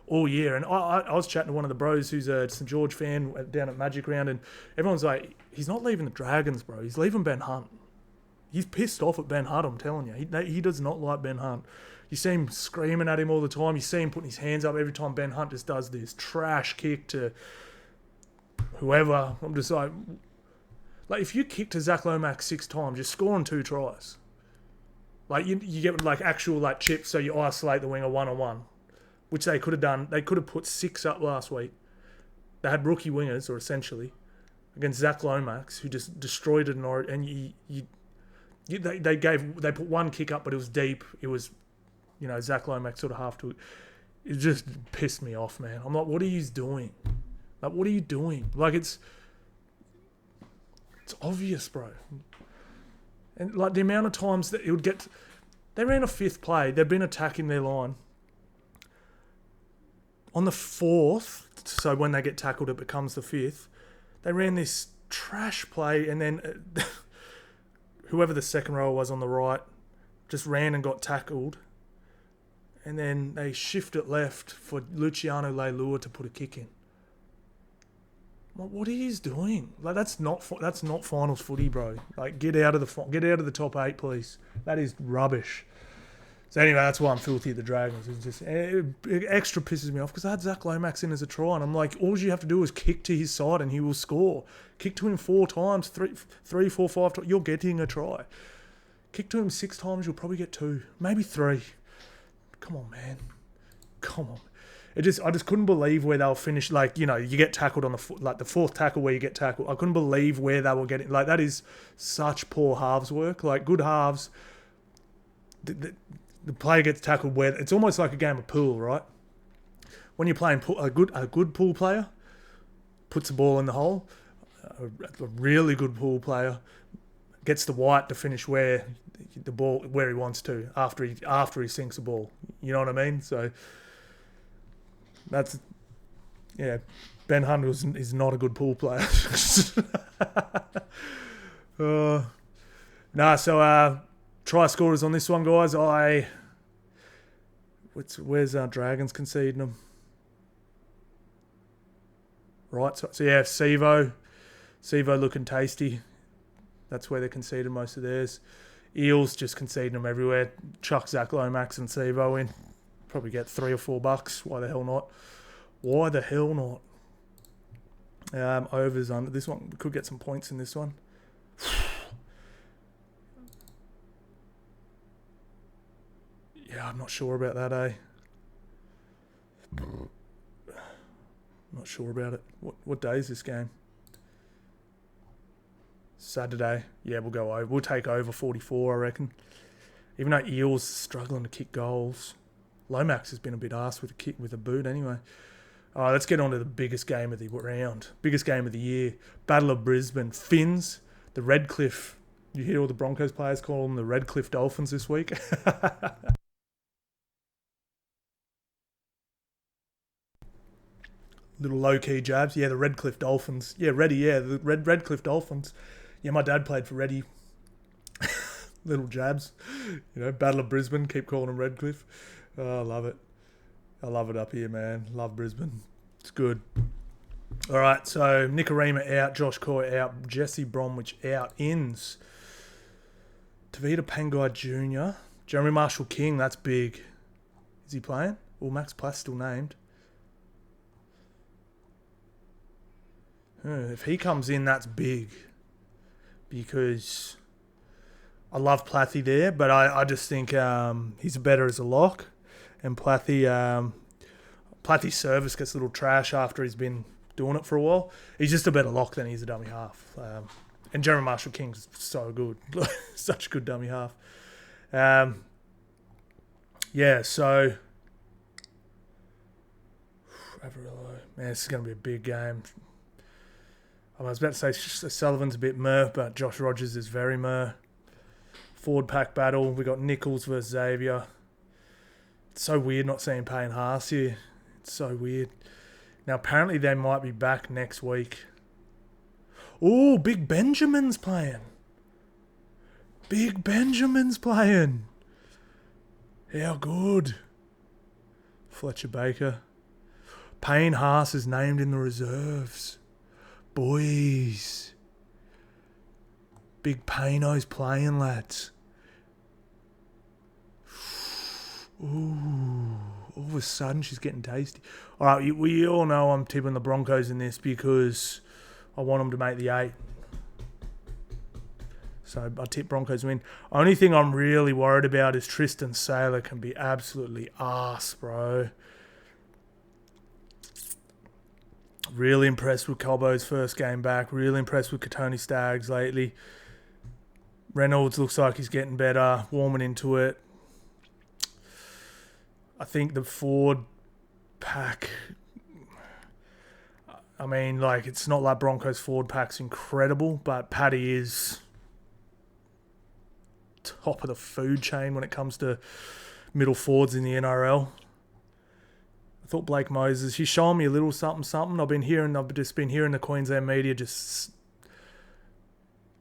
all year. And I was chatting to one of the bros who's a St George fan down at Magic Round, and everyone's like, he's not leaving the Dragons, bro. He's leaving Ben Hunt. He's pissed off at Ben Hunt, I'm telling you. He does not like Ben Hunt. You see him screaming at him all the time. You see him putting his hands up every time Ben Hunt just does this trash kick to whoever. I'm just like... Like, if you kick to Zach Lomax 6 times, you're scoring 2 tries. Like, you get, like, actual, like, chips, so you isolate the winger one-on-one, which they could have done. They could have put 6 up last week. They had rookie wingers, or essentially, against Zach Lomax, who just destroyed it in Origin. And they put 1 kick up, but it was deep. It was, Zach Lomax sort of half to it. It just pissed me off, man. I'm like, what are you doing? Like, what are you doing? Like, it's obvious, bro. And, like, the amount of times that it would get... They ran a 5th play. They've been attacking their line. On the 4th, so when they get tackled, it becomes the 5th, they ran this trash play, and then whoever the second rower was on the right just ran and got tackled, and then they shift it left for Luciano Leilua to put a kick in. What are you doing? Like, that's not finals footy, bro. Like, get out of the top 8, please. That is rubbish. So anyway, that's why I'm filthy at the Dragons. It's just it extra pisses me off because I had Zach Lomax in as a try, and I'm like, all you have to do is kick to his side and he will score. Kick to him 4 times, 3, 4, 5 times, you're getting a try. Kick to him 6 times, you'll probably get 2, maybe 3. Come on, man. Come on. I just couldn't believe where they'll finish. Like, you get tackled on the 4th tackle where you get tackled. I couldn't believe where they were getting. Like, that is such poor halves work. Like, good halves, the player gets tackled where it's almost like a game of pool, right? When you're playing a good pool player puts the ball in the hole. A really good pool player gets the white to finish where he wants to after he sinks the ball. You know what I mean? So that's Ben Hunt is not a good pool player. Try scorers on this one, guys. Where's our Dragons conceding them? Right, so Sevo looking tasty. That's where they're conceding most of theirs. Eels just conceding them everywhere. Chuck Zach Lomax and Sevo in. Probably get $3 or $4. Why the hell not? Why the hell not? Overs under this one. We could get some points in this one. Yeah, I'm not sure about that, eh? Not sure about it. What day is this game? Saturday. Yeah, we'll go over. We'll take over 44, I reckon. Even though Eels struggling to kick goals. Lomax has been a bit arse with a boot anyway. All right, let's get on to the biggest game of the round. Biggest game of the year. Battle of Brisbane. Finns, the Redcliffe. You hear all the Broncos players call them the Redcliffe Dolphins this week. Little low-key jabs. Yeah, the Redcliffe Dolphins. Yeah, the Redcliffe Dolphins. Yeah, my dad played for Reddy. Little jabs. Battle of Brisbane. Keep calling them Redcliffe. Oh, I love it. I love it up here, man. Love Brisbane. It's good. All right, so Nikorima out, Josh Coy out, Jesse Bromwich out, ins. Tavita Pangai Jr., Jeremy Marshall King, that's big. Is he playing? Well, Max Plath still named. If he comes in, that's big. Because I love Plathy there, but I just think he's better as a lock. And Plathy's service gets a little trash after he's been doing it for a while. He's just a better lock than he's a dummy half. And Jeremy Marshall King's so good. Such a good dummy half. So... Man, this is going to be a big game. I was about to say Sullivan's a bit meh, but Josh Rogers is very meh. Forward pack battle. We got Nichols versus Xavier. It's so weird not seeing Payne Haas here. It's so weird. Now, apparently they might be back next week. Oh, Big Benjamin's playing. Big Benjamin's playing. How good. Fletcher Baker. Payne Haas is named in the reserves. Boys. Big Payno's playing, lads. Ooh. All of a sudden, she's getting tasty. All right, we all know I'm tipping the Broncos in this because I want them to make the 8. So I tip Broncos win. Only thing I'm really worried about is Tristan Saylor can be absolutely arse, bro. Really impressed with Cowboys' first game back. Really impressed with Tony Staggs lately. Reynolds looks like he's getting better, warming into it. I think the forward pack, I mean, like, it's not like Broncos forward pack's incredible, but Paddy is top of the food chain when it comes to middle forwards in the NRL. I thought Blake Moses, he's showing me a little something. I've just been hearing the Queensland media just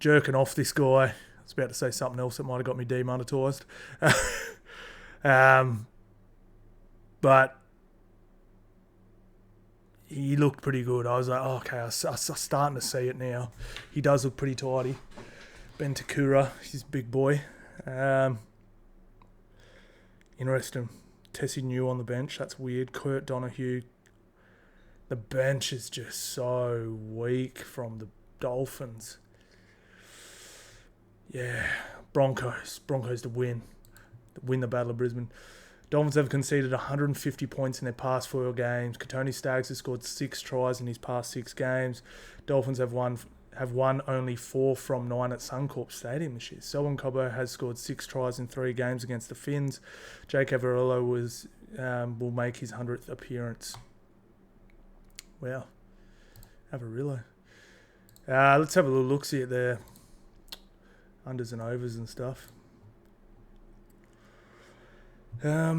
jerking off this guy. I was about to say something else that might have got me demonetised. But he looked pretty good. I was like, oh, okay, I'm starting to see it now. He does look pretty tidy. Ben Takura, he's a big boy. Interesting. Tessie New on the bench. That's weird. Kurt Donahue. The bench is just so weak from the Dolphins. Yeah. Broncos to win. Win the Battle of Brisbane. Dolphins have conceded 150 points in their past 4 games. Tony Staggs has scored 6 tries in his past 6 games. Dolphins have won only 4 from 9 at Suncorp Stadium this year. Selwyn Cobbo has scored 6 tries in 3 games against the Finns. Jake Averillo will make his 100th appearance. Wow. Averillo. Let's have a little look-see at their unders and overs and stuff. Yeah,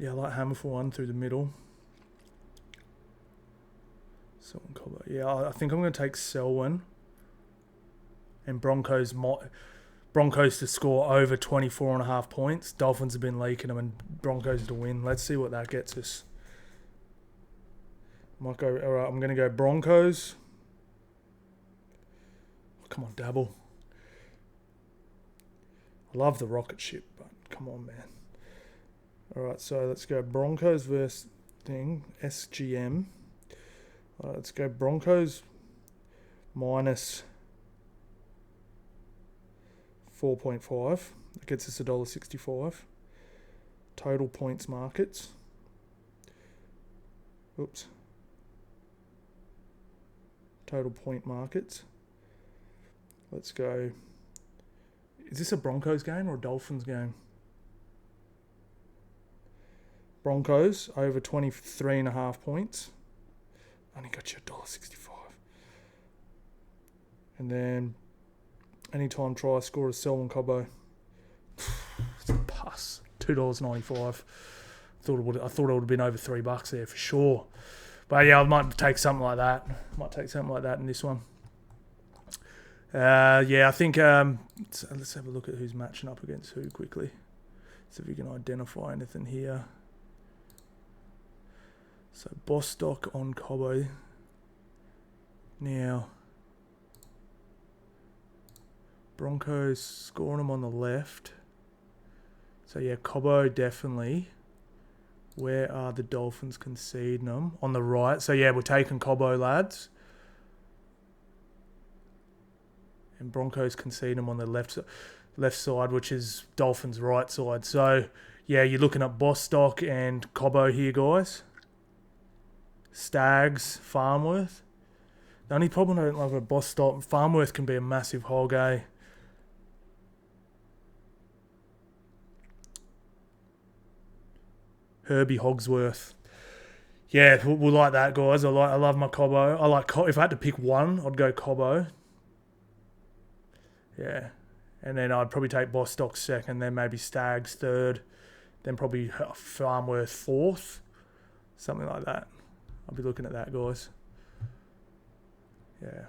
I like Hammer for 1 through the middle. Selwyn Cobbo. Yeah, I think I'm going to take Selwyn. And Broncos to score over 24.5 points. Dolphins have been leaking them, and Broncos to win. Let's see what that gets us. All right, I'm going to go Broncos. Oh, come on, Dabble. I love the rocket ship, but come on, man. All right, so let's go Broncos versus SGM. All right, let's go Broncos minus 4.5. That gets us $1.65. Total points markets. Oops. Total point markets. Let's go. Is this a Broncos game or a Dolphins game? Broncos over 23.5 points. Only got you $1.65. And then anytime try score is Selwyn Cobbo. It's a pass. $2.95. I thought it would have been over $3 there for sure. But yeah, I might take something like that. In this one. Yeah, I think let's have a look at who's matching up against who quickly. See if we can identify anything here. So Bostock on Cobbo. Now Broncos scoring them on the left. So yeah, Cobbo definitely. Where are the Dolphins conceding them? On the right. So yeah, we're taking Cobbo, lads. And Broncos conceding them on the left side, which is Dolphins' right side. So yeah, you're looking at Bostock and Cobbo here, guys. Staggs, Farmworth. The only problem I don't like with Bostock, Farmworth can be a massive hog, eh? Herbie Hogsworth. Yeah, we'll like that, guys. I love my Cobbo. If I had to pick one, I'd go Cobbo. Yeah. And then I'd probably take Bostock second, then maybe Staggs third, then probably Farmworth fourth. Something like that. I'll be looking at that, guys. Yeah.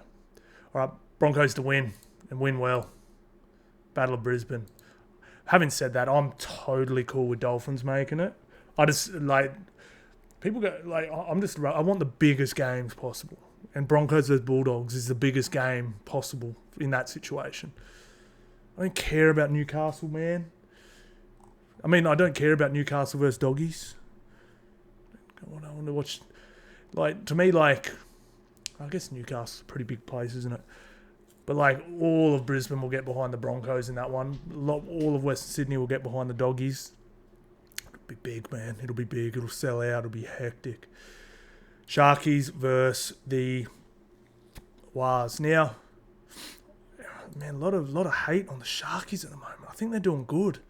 All right, Broncos to win, and win well. Battle of Brisbane. Having said that, I'm totally cool with Dolphins making it. I just, people go, I want the biggest games possible. And Broncos vs Bulldogs is the biggest game possible in that situation. I don't care about Newcastle, man. I mean, I don't care about Newcastle versus Doggies. I want to watch... to me, I guess Newcastle's a pretty big place, isn't it? But like all of Brisbane will get behind the Broncos in that one. All of Western Sydney will get behind the Doggies. It'll be big, man. It'll be big. It'll sell out. It'll be hectic. Sharkies versus the Wars. Now, man, a lot of hate on the Sharkies at the moment. I think they're doing good.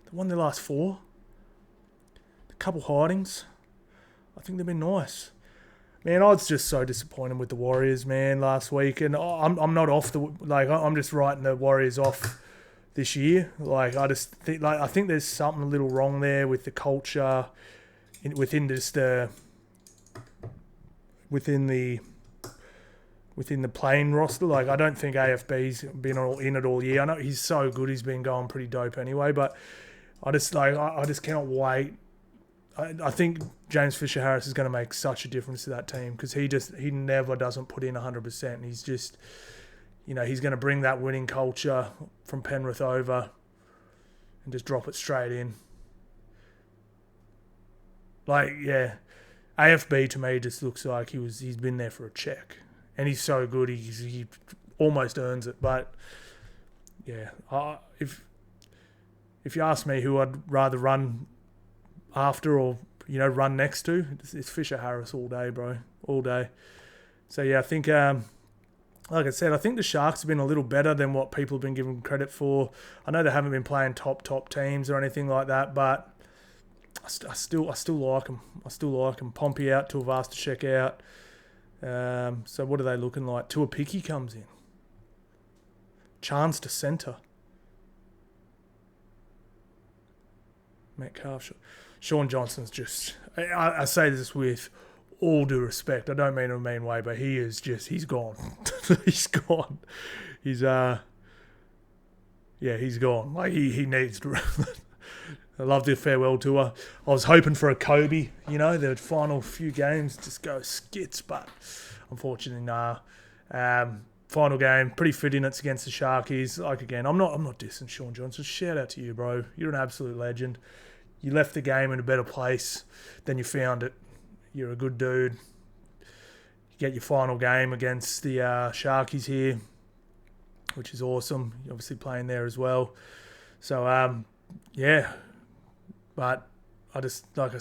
They won their last 4. A couple hidings. I think they've been nice. Man, I was just so disappointed with the Warriors, man, last week, and I'm not off I'm just writing the Warriors off this year. Like I just think I think there's something a little wrong there with the culture within the playing roster. Like I don't think AFB's been all in it all year. I know he's so good, he's been going pretty dope anyway, but I just cannot wait. I think James Fisher-Harris is going to make such a difference to that team because he never doesn't put in 100%. He's just, he's going to bring that winning culture from Penrith over and just drop it straight in. Like, yeah, AFB to me just looks like he's been there for a check, and he's so good he almost earns it. But yeah, if you ask me who I'd rather run after or run next to, it's Fisher-Harris all day, bro, all day. So yeah, I think like I said, I think the Sharks have been a little better than what people have been given credit for. I know they haven't been playing top teams or anything like that, but I still like them. I still like them. Pompey out, Tuivasa-Sheck out. So what are they looking like? Tuapiki comes in. Chance to centre. Metcalf. Sean Johnson's just... I say this with all due respect. I don't mean it in a mean way, but he's gone. He's gone. He's gone. Like, he needs to... I love the farewell tour. I was hoping for a Kobe, the final few games just go skits, but unfortunately, nah. Final game, pretty fit in it's against the Sharkies. Like, again, I'm not dissing Sean Johnson. Shout out to you, bro. You're an absolute legend. You left the game in a better place than you found it. You're a good dude. You get your final game against the Sharkies here, which is awesome. You're obviously playing there as well. So, yeah. But I just don't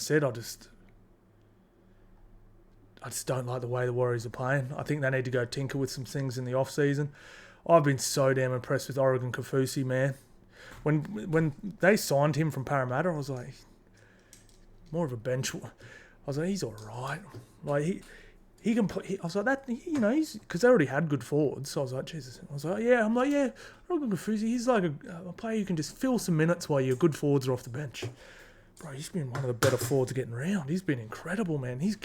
like the way the Warriors are playing. I think they need to go tinker with some things in the off-season. I've been so damn impressed with Oregon Kaufusi, man. When they signed him from Parramatta, I was like, more of a bench. I was like, he's all right. Like he can play. I was like, that, he's, because they already had good forwards. So I was like, Jesus. I was like, yeah. I'm like, yeah, Oregon Kaufusi, he's like a player who can just fill some minutes while your good forwards are off the bench. Bro, he's been one of the better forwards getting around. He's been incredible, man. He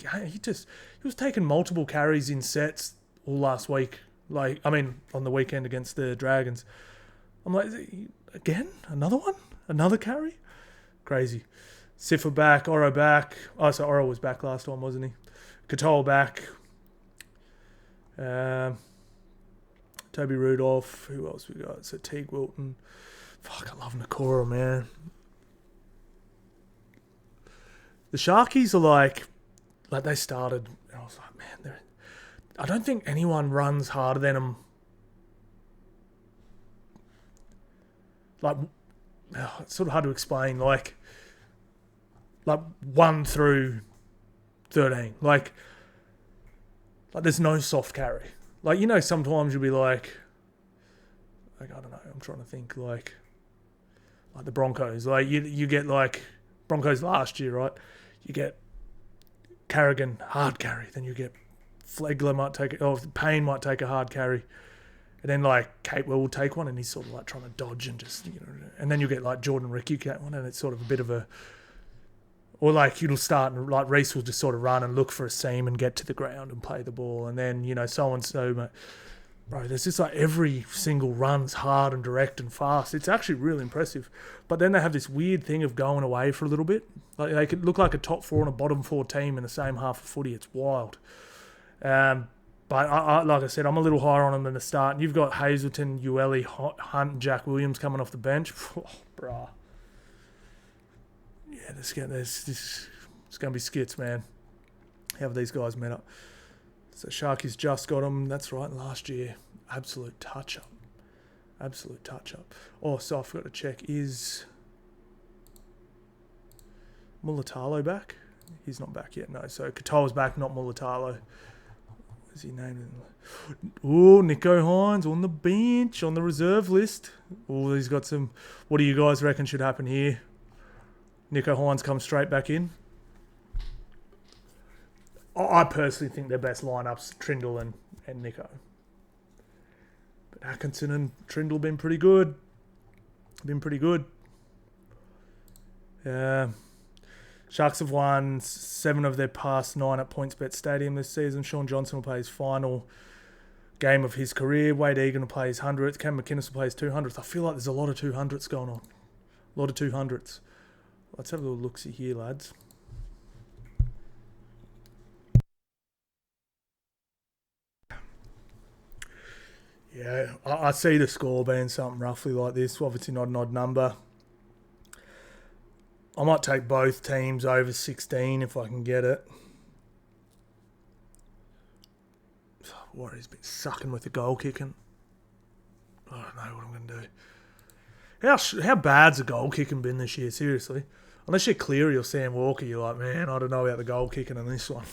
was taking multiple carries in sets all last week. Like, I mean, on the weekend against the Dragons. I'm like, again? Another one? Another carry? Crazy. Siffer back, Oro back. Oh, so Oro was back last time, wasn't he? Katoa back. Toby Rudolph. Who else we got? So Teague Wilton. Fuck, I love Nakora, man. The Sharkies are like they started, and I was like, man, I don't think anyone runs harder than them. Like, it's sort of hard to explain. Like 1 through 13. Like there's no soft carry. Like, sometimes you'll be like I don't know. I'm trying to think like the Broncos. Like you get like Broncos last year, right? You get Carrigan hard carry, then you get Flegler might take it, or Payne might take a hard carry, and then like Capewell will take one, and he's sort of like trying to dodge and just and then you get like Jordan Ricky get one, and it's sort of a bit of a, or like it'll start and like Reece will just sort of run and look for a seam and get to the ground and play the ball, and then so and so. Bro, there's just like every single run's hard and direct and fast. It's actually really impressive. But then they have this weird thing of going away for a little bit. Like they could look like a top 4 and a bottom 4 team in the same half of footy. It's wild. But I like I said, I'm a little higher on them than the start. And you've got Hazelton, Ueli, Hunt, and Jack Williams coming off the bench. Oh, bruh. Yeah, it's going to be skits, man. How have these guys met up? So Sharkies just got them. That's right, last year. absolute touch-up. Absolute touch-up. Oh, so I forgot to check. Is Mulatalo back? He's not back yet, no. So Katoa's back, not Mulatalo. What's he named? Oh, Nico Hines on the bench, on the reserve list. Oh, he's got some... What do you guys reckon should happen here? Nico Hines comes straight back in. I personally think their best lineups, Trindle and Nico. But Atkinson and Trindle been pretty good. Yeah. Sharks have won 7 of their past 9 at PointsBet Stadium this season. Sean Johnson will play his final game of his career. Wade Egan will play his 100th. Cam McInnes will play his 200th. I feel like there's a lot of 200s going on. A lot of 200s. Let's have a little look-see here, lads. Yeah, I see the score being something roughly like this. Obviously not an odd number. I might take both teams over 16 if I can get it. Warriors been sucking with the goal kicking. I don't know what I'm going to do. How bad's the goal kicking been this year? Seriously. Unless you're Cleary or Sam Walker, you're like, man, I don't know about the goal kicking on this one.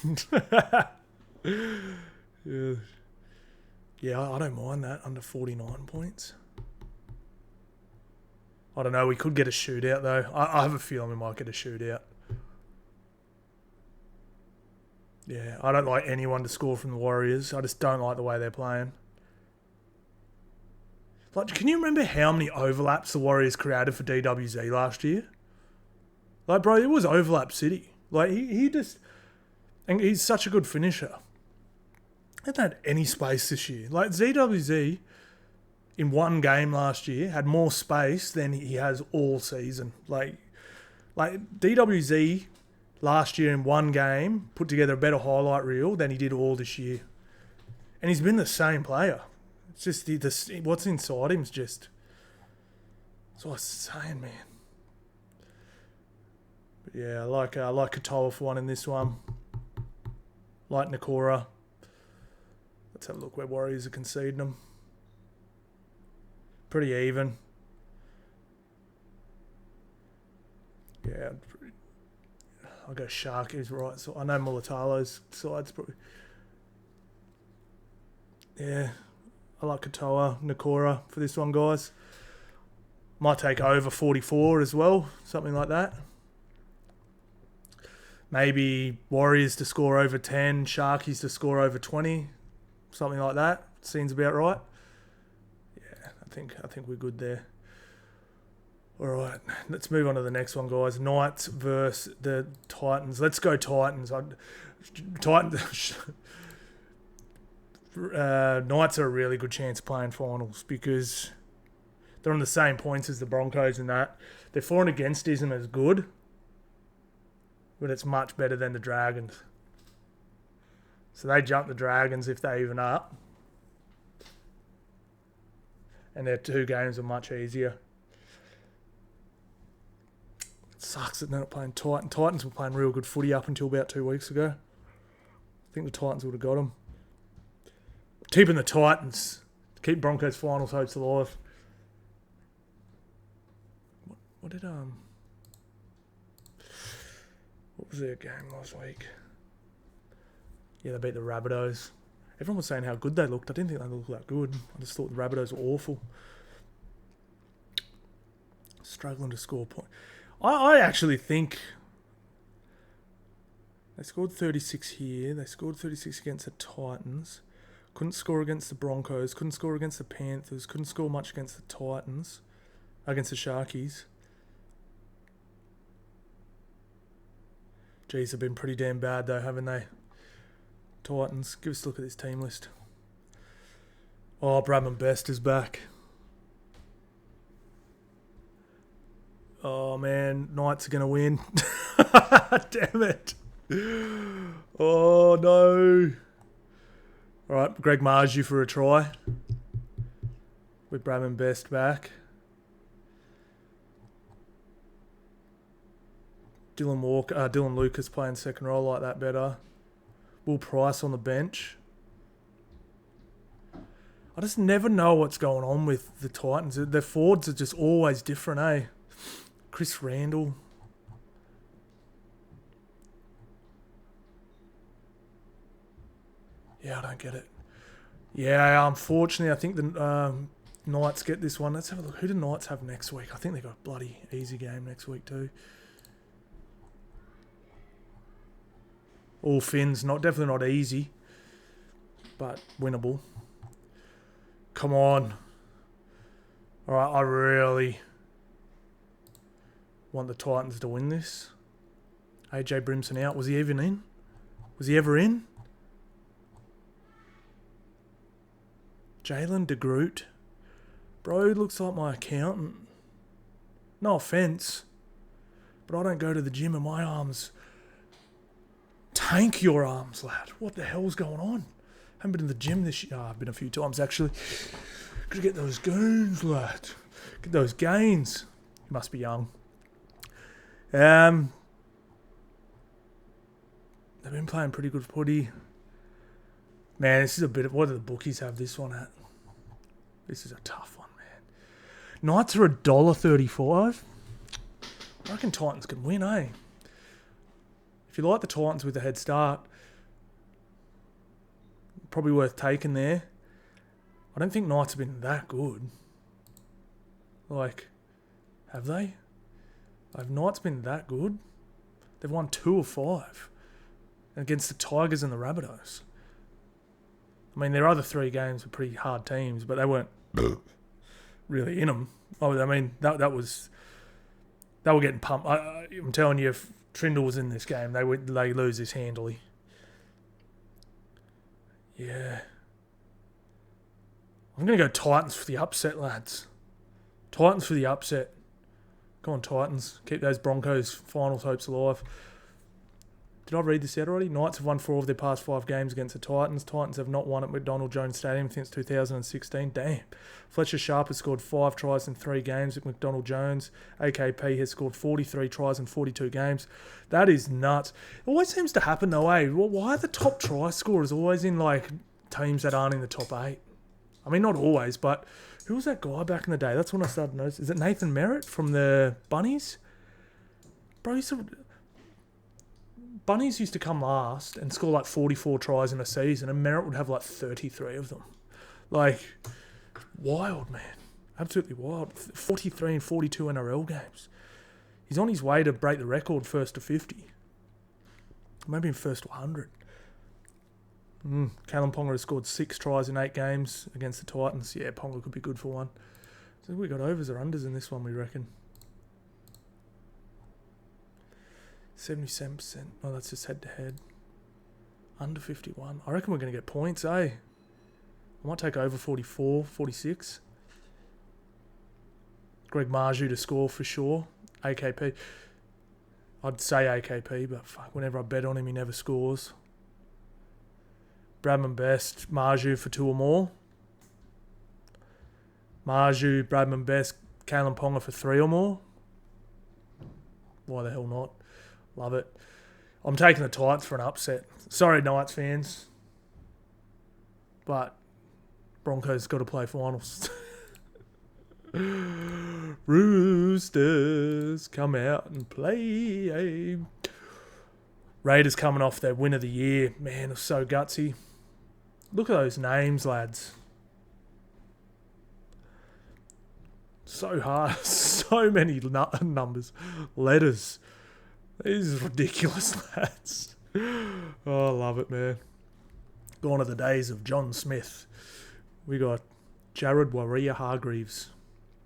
Yeah, I don't mind that. Under 49 points. I don't know. We could get a shootout, though. I have a feeling we might get a shootout. Yeah, I don't like anyone to score from the Warriors. I just don't like the way they're playing. Like, can you remember how many overlaps the Warriors created for DWZ last year? Like, bro, it was overlap city. Like, he just... And he's such a good finisher. He hasn't had any space this year. Like, ZWZ... in one game last year, had more space than he has all season. Like DWZ last year in one game put together a better highlight reel than he did all this year. And he's been the same player. It's just what's inside him is just... That's what I was saying, man. But yeah, I like Katoa for one in this one. Like Nakora. Let's have a look where Warriors are conceding them. Pretty even. Yeah, I'll go Sharkies right. So I know Mulatalo's side's probably... Yeah, I like Katoa, Nakora for this one, guys. Might take over 44 as well, something like that. Maybe Warriors to score over 10, Sharkies to score over 20, something like that. Seems about right. I think we're good there. All right, let's move on to the next one, guys. Knights versus the Titans. Let's go Titans. Knights are a really good chance of playing finals because they're on the same points as the Broncos in that. Their for and against isn't as good, but it's much better than the Dragons. So they jump the Dragons if they even up. And their 2 games are much easier. It sucks that they're not playing Titans. Titans were playing real good footy up until about 2 weeks ago. I think the Titans would have got them. Keeping the Titans. Keep Broncos finals hopes alive. What was their game last week? Yeah, they beat the Rabbitohs. Everyone was saying how good they looked. I didn't think they looked that good. I just thought the Rabbitohs were awful. Struggling to score points. I actually think they scored 36 here. They scored 36 against the Titans. Couldn't score against the Broncos. Couldn't score against the Panthers. Couldn't score much against the Titans. Against the Sharkies. Geez, they've been pretty damn bad though, haven't they? Titans. Give us a look at this team list. Oh, Bradman Best is back. Oh, man. Knights are going to win. Damn it. Oh, no. All right, Greg Marju for a try. With Bradman Best back. Dylan Lucas playing second row. I like that better. Will Price on the bench. I just never know what's going on with the Titans. Their forwards are just always different, eh? Chris Randall. Yeah, I don't get it. Yeah, unfortunately, I think the Knights get this one. Let's have a look. Who do Knights have next week? I think they got a bloody easy game next week too. All Finns, definitely not easy, but winnable. Come on. All right, I really want the Titans to win this. AJ Brimson out. Was he even in? Was he ever in? Jalen DeGroot. Bro looks like my accountant. No offence, but I don't go to the gym and my arms tank your arms, lad. What the hell's going on? Haven't been in the gym this year. I've been a few times, actually. Gotta get those gains, lad. Get those gains. You must be young. They've been playing pretty good footy. Man, this is a bit of... What do the bookies have this one at? This is a tough one, man. Knights are $1.35. I reckon Titans can win, eh? If you like the Titans with a head start, probably worth taking there. I don't think Knights have been that good. Like, have they? Have Knights been that good? They've won 2 of 5 against the Tigers and the Rabbitohs. I mean, their other 3 games were pretty hard teams, but they weren't really in them. Oh, I mean, that was... They were getting pumped. I'm telling you, if Trindle was in this game, they lose this handily. Yeah. I'm going to go Titans for the upset, lads. Titans for the upset. Come on, Titans. Keep those Broncos finals hopes alive. Did I read this out already? Knights have won 4 of their past 5 games against the Titans. Titans have not won at McDonald Jones Stadium since 2016. Damn. Fletcher Sharp has scored 5 tries in 3 games at McDonald Jones. AKP has scored 43 tries in 42 games. That is nuts. It always seems to happen though, eh? Why are the top try scorers always in like teams that aren't in the top 8? I mean, not always, but who was that guy back in the day? That's when I started to notice. Is it Nathan Merritt from the Bunnies? Bro, Bunnies used to come last and score like 44 tries in a season, and Merritt would have like 33 of them. Like, wild, man. Absolutely wild. 43 and 42 NRL games. He's on his way to break the record first to 50. Maybe in first to 100. Callum Ponga has scored 6 tries in 8 games against the Titans. Yeah, Ponga could be good for one. So we got overs or unders in this one, we reckon. 77%. Oh, that's just head-to-head. Under 51. I reckon we're going to get points, eh? I might take over 44, 46. Greg Marju to score for sure. AKP. I'd say AKP, but fuck, whenever I bet on him, he never scores. Bradman Best, Marju for 2 or more. Marju, Bradman Best, Kalen Ponga for 3 or more. Why the hell not? Love it. I'm taking the Titans for an upset. Sorry, Knights fans. But Broncos got to play finals. Roosters, come out and play. Raiders coming off their win of the year. Man, it was so gutsy. Look at those names, lads. So hard. So many numbers. Letters. This is ridiculous, lads. Oh, I love it, man. Gone are the days of John Smith. We got Jared Waria Hargreaves.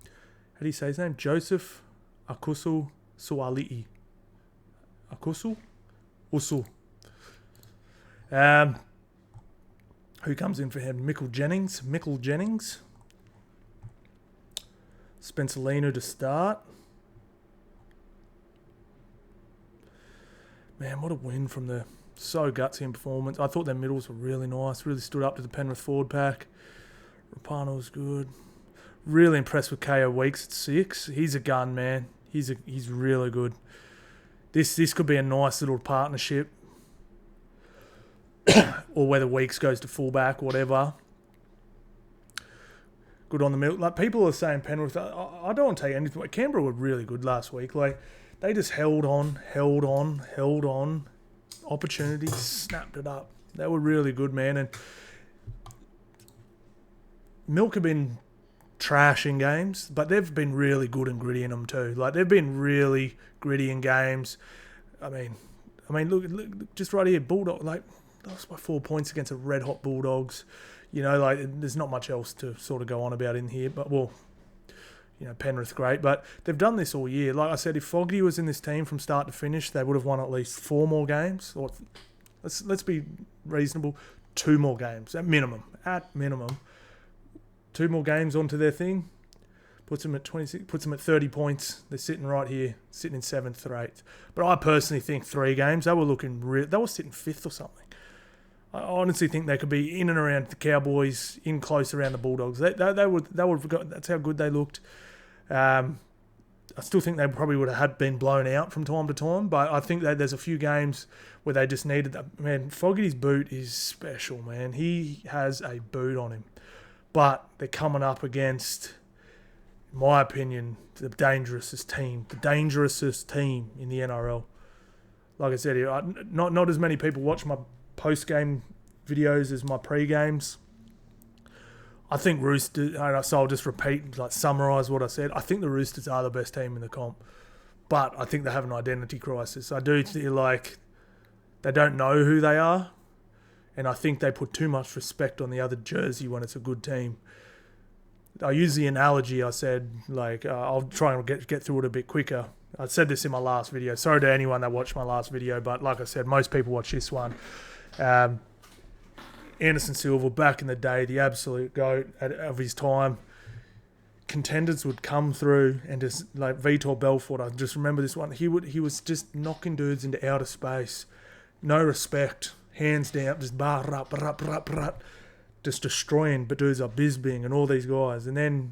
How do you say his name? Joseph Akusu Suali'i. Akusu? Usu. Who comes in for him? Michael Jennings. Spencer Lino to start. Man, what a win from the so gutsy in performance. I thought their middles were really nice. Really stood up to the Penrith forward pack. Rapana was good. Really impressed with KO Weeks at 6. He's a gun, man. He's really good. This could be a nice little partnership. Or whether Weeks goes to fullback, whatever. good on the middle. Like, people are saying Penrith, I don't want to take anything. Canberra were really good last week. Like, they just held on. Opportunities, snapped it up. They were really good, man. And Milk have been trash in games, but they've been really good and gritty in them too. Like, they've been really gritty in games. I mean, look, just right here, Bulldog, like, lost by 4 points against a red-hot Bulldogs. You know, like, there's not much else to sort of go on about in here. But, well, you know, Penrith, great. But they've done this all year. Like I said, if Fogarty was in this team from start to finish, they would have won at least 4 more games. Or let's be reasonable, 2 more games at minimum. At minimum. 2 more games onto their thing. Puts them at 26. Puts them at 30 points. They're sitting right here, sitting in 7th or 8th. But I personally think 3 games, they were looking they were sitting 5th or something. I honestly think they could be in and around the Cowboys, in close around the Bulldogs. They would. That's how good they looked. I still think they probably would have been blown out from time to time, but I think that there's a few games where they just needed that. Man, Fogarty's boot is special, man. He has a boot on him. But they're coming up against, in my opinion, the dangerousest team in the NRL. Like I said, not as many people watch my post-game videos as my pre-games. I think Roosters, so I'll just repeat, like, summarise what I said. I think the Roosters are the best team in the comp, but I think they have an identity crisis. I do feel like they don't know who they are, and I think they put too much respect on the other jersey when it's a good team. I use the analogy, I said, like, I'll try and get through it a bit quicker. I said this in my last video. Sorry to anyone that watched my last video, but like I said, most people watch this one. Anderson Silva, back in the day, the absolute GOAT of his time. Contenders would come through and just, like, Vitor Belfort, I just remember this one. He was just knocking dudes into outer space. No respect. Hands down. Just just destroying dudes like Bisbing and all these guys. And then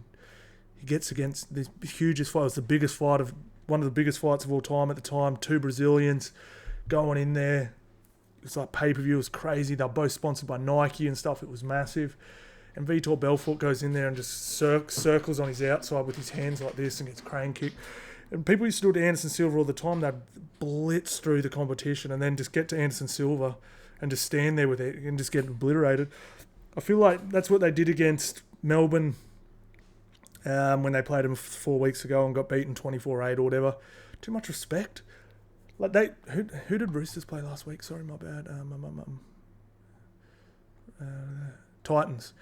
he gets against this hugest fight. It was the biggest fight one of the biggest fights of all time at the time. 2 Brazilians going in there. It's like pay-per-view. It was crazy. They're both sponsored by Nike and stuff. It was massive. And Vitor Belfort goes in there and just circles on his outside with his hands like this and gets crane kicked. And people used to do it to Anderson Silva all the time. They'd blitz through the competition and then just get to Anderson Silva and just stand there with it and just get obliterated. I feel like that's what they did against Melbourne when they played them 4 weeks ago and got beaten 24-8 or whatever. Too much respect. Like, who did Roosters play last week? Sorry, my bad. Titans.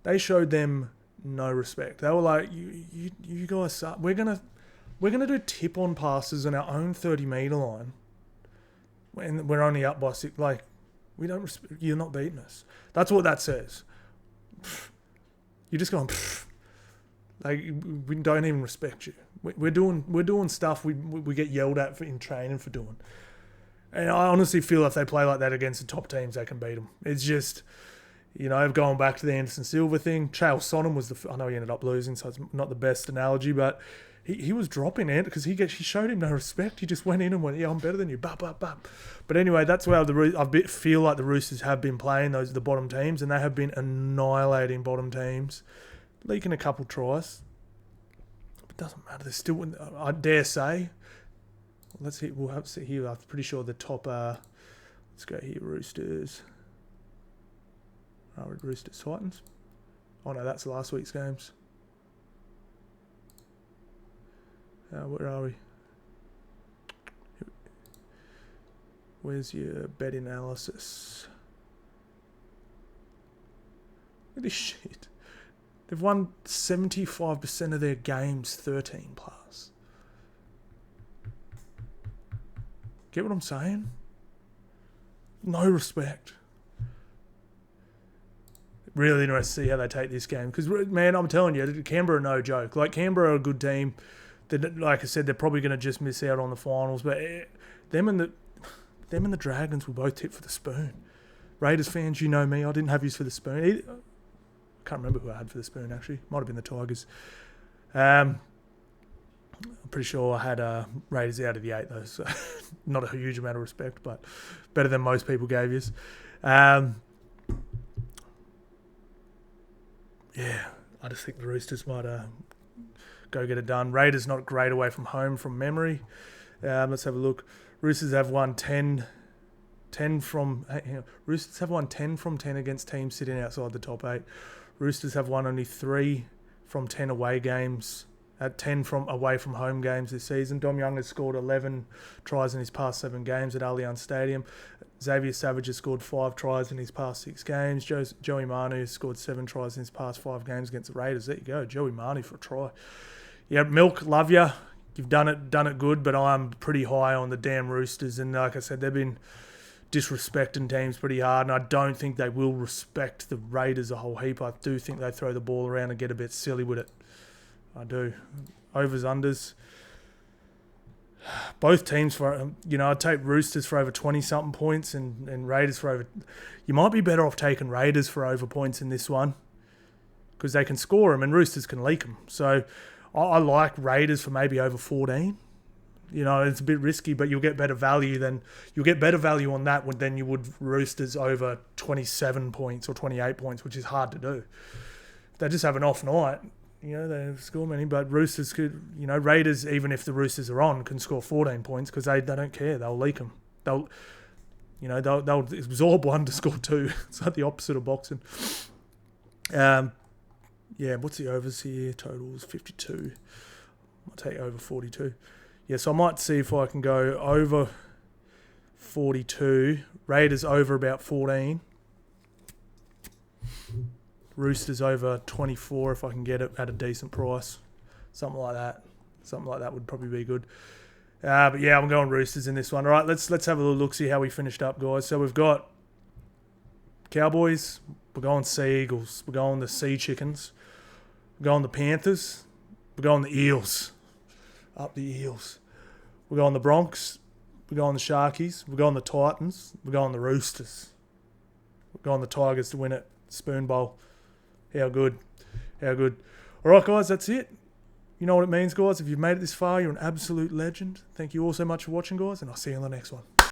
They showed them no respect. They were like, you guys suck. We're gonna do tip-on passes on our own 30-metre line when we're only up by 6. Like, we don't. You're not beating us. That's what that says. You're just going. Like, we don't even respect you. We're doing stuff we get yelled at in training for doing. And I honestly feel if they play like that against the top teams, they can beat them. It's just, you know, going back to the Anderson Silva thing. Chael Sonnen was I know he ended up losing, so it's not the best analogy, but he was dropping it because he showed him no respect. He just went in and went, yeah, I'm better than you. Bap, bap, bap. But anyway, that's where I feel like the Roosters have been playing the bottom teams, and they have been annihilating bottom teams, leaking a couple tries. But it doesn't matter. They're still, I dare say. We'll have to see here. I'm pretty sure the top. Let's go here. Roosters. Roosters Titans. Oh no, that's last week's games. Where are we? Where's your bet analysis? Look at this shit. They've won 75% of their games 13 plus. Get what I'm saying? No respect. Really interested to see how they take this game. Because, man, I'm telling you, Canberra are no joke. Like, Canberra are a good team. Like I said, they're probably going to just miss out on the finals. But them and the Dragons will both tip for the spoon. Raiders fans, you know me. I didn't have yous for the spoon. I can't remember who I had for the spoon, actually. Might have been the Tigers. I'm pretty sure I had Raiders out of the 8, though. So not a huge amount of respect, but better than most people gave yous. Yeah, I just think the Roosters might go get it done. Raiders not great away from home from memory. Let's have a look. Roosters have won 10 from... Roosters have won 10 from 10 against teams sitting outside the top 8. Roosters have won only 3 from 10 away games. At 10 from away from home games this season. Dom Young has scored 11 tries in his past 7 games at Allianz Stadium. Xavier Savage has scored 5 tries in his past 6 games. Joey Manu has scored 7 tries in his past 5 games against the Raiders. There you go, Joey Manu for a try. Yeah, Milk, love you. You've done it good, but I'm pretty high on the damn Roosters. And like I said, they've been disrespecting teams pretty hard, and I don't think they will respect the Raiders a whole heap. I do think they throw the ball around and get a bit silly with it. I do. Overs, unders. Both teams for, I'd take Roosters for over 20-something points and Raiders for over... You might be better off taking Raiders for over points in this one because they can score them and Roosters can leak them. So I like Raiders for maybe over 14. It's a bit risky, but you'll get better value on that than you would Roosters over 27 points or 28 points, which is hard to do. They just have an off night. They don't score many, but Roosters could, Raiders, even if the Roosters are on, can score 14 points because they don't care. They'll leak them. They'll absorb one to score 2. It's like the opposite of boxing. What's the overs here? Totals 52. I'll take over 42. So I might see if I can go over 42. Raiders over about 14. Roosters over 24 if I can get it at a decent price. Something like that. Something like that would probably be good. But yeah, I'm going Roosters in this one. All right, let's have a little look, see how we finished up, guys. So we've got Cowboys. We're going Sea Eagles. We're going the Sea Chickens. We're going the Panthers. We're going the Eels. Up the Eels. We're going the Bronx. We're going the Sharkies. We're going the Titans. We're going the Roosters. We're going the Tigers to win it. Spoon Bowl. How good. How good. All right, guys, that's it. You know what it means, guys. If you've made it this far, you're an absolute legend. Thank you all so much for watching, guys, and I'll see you on the next one.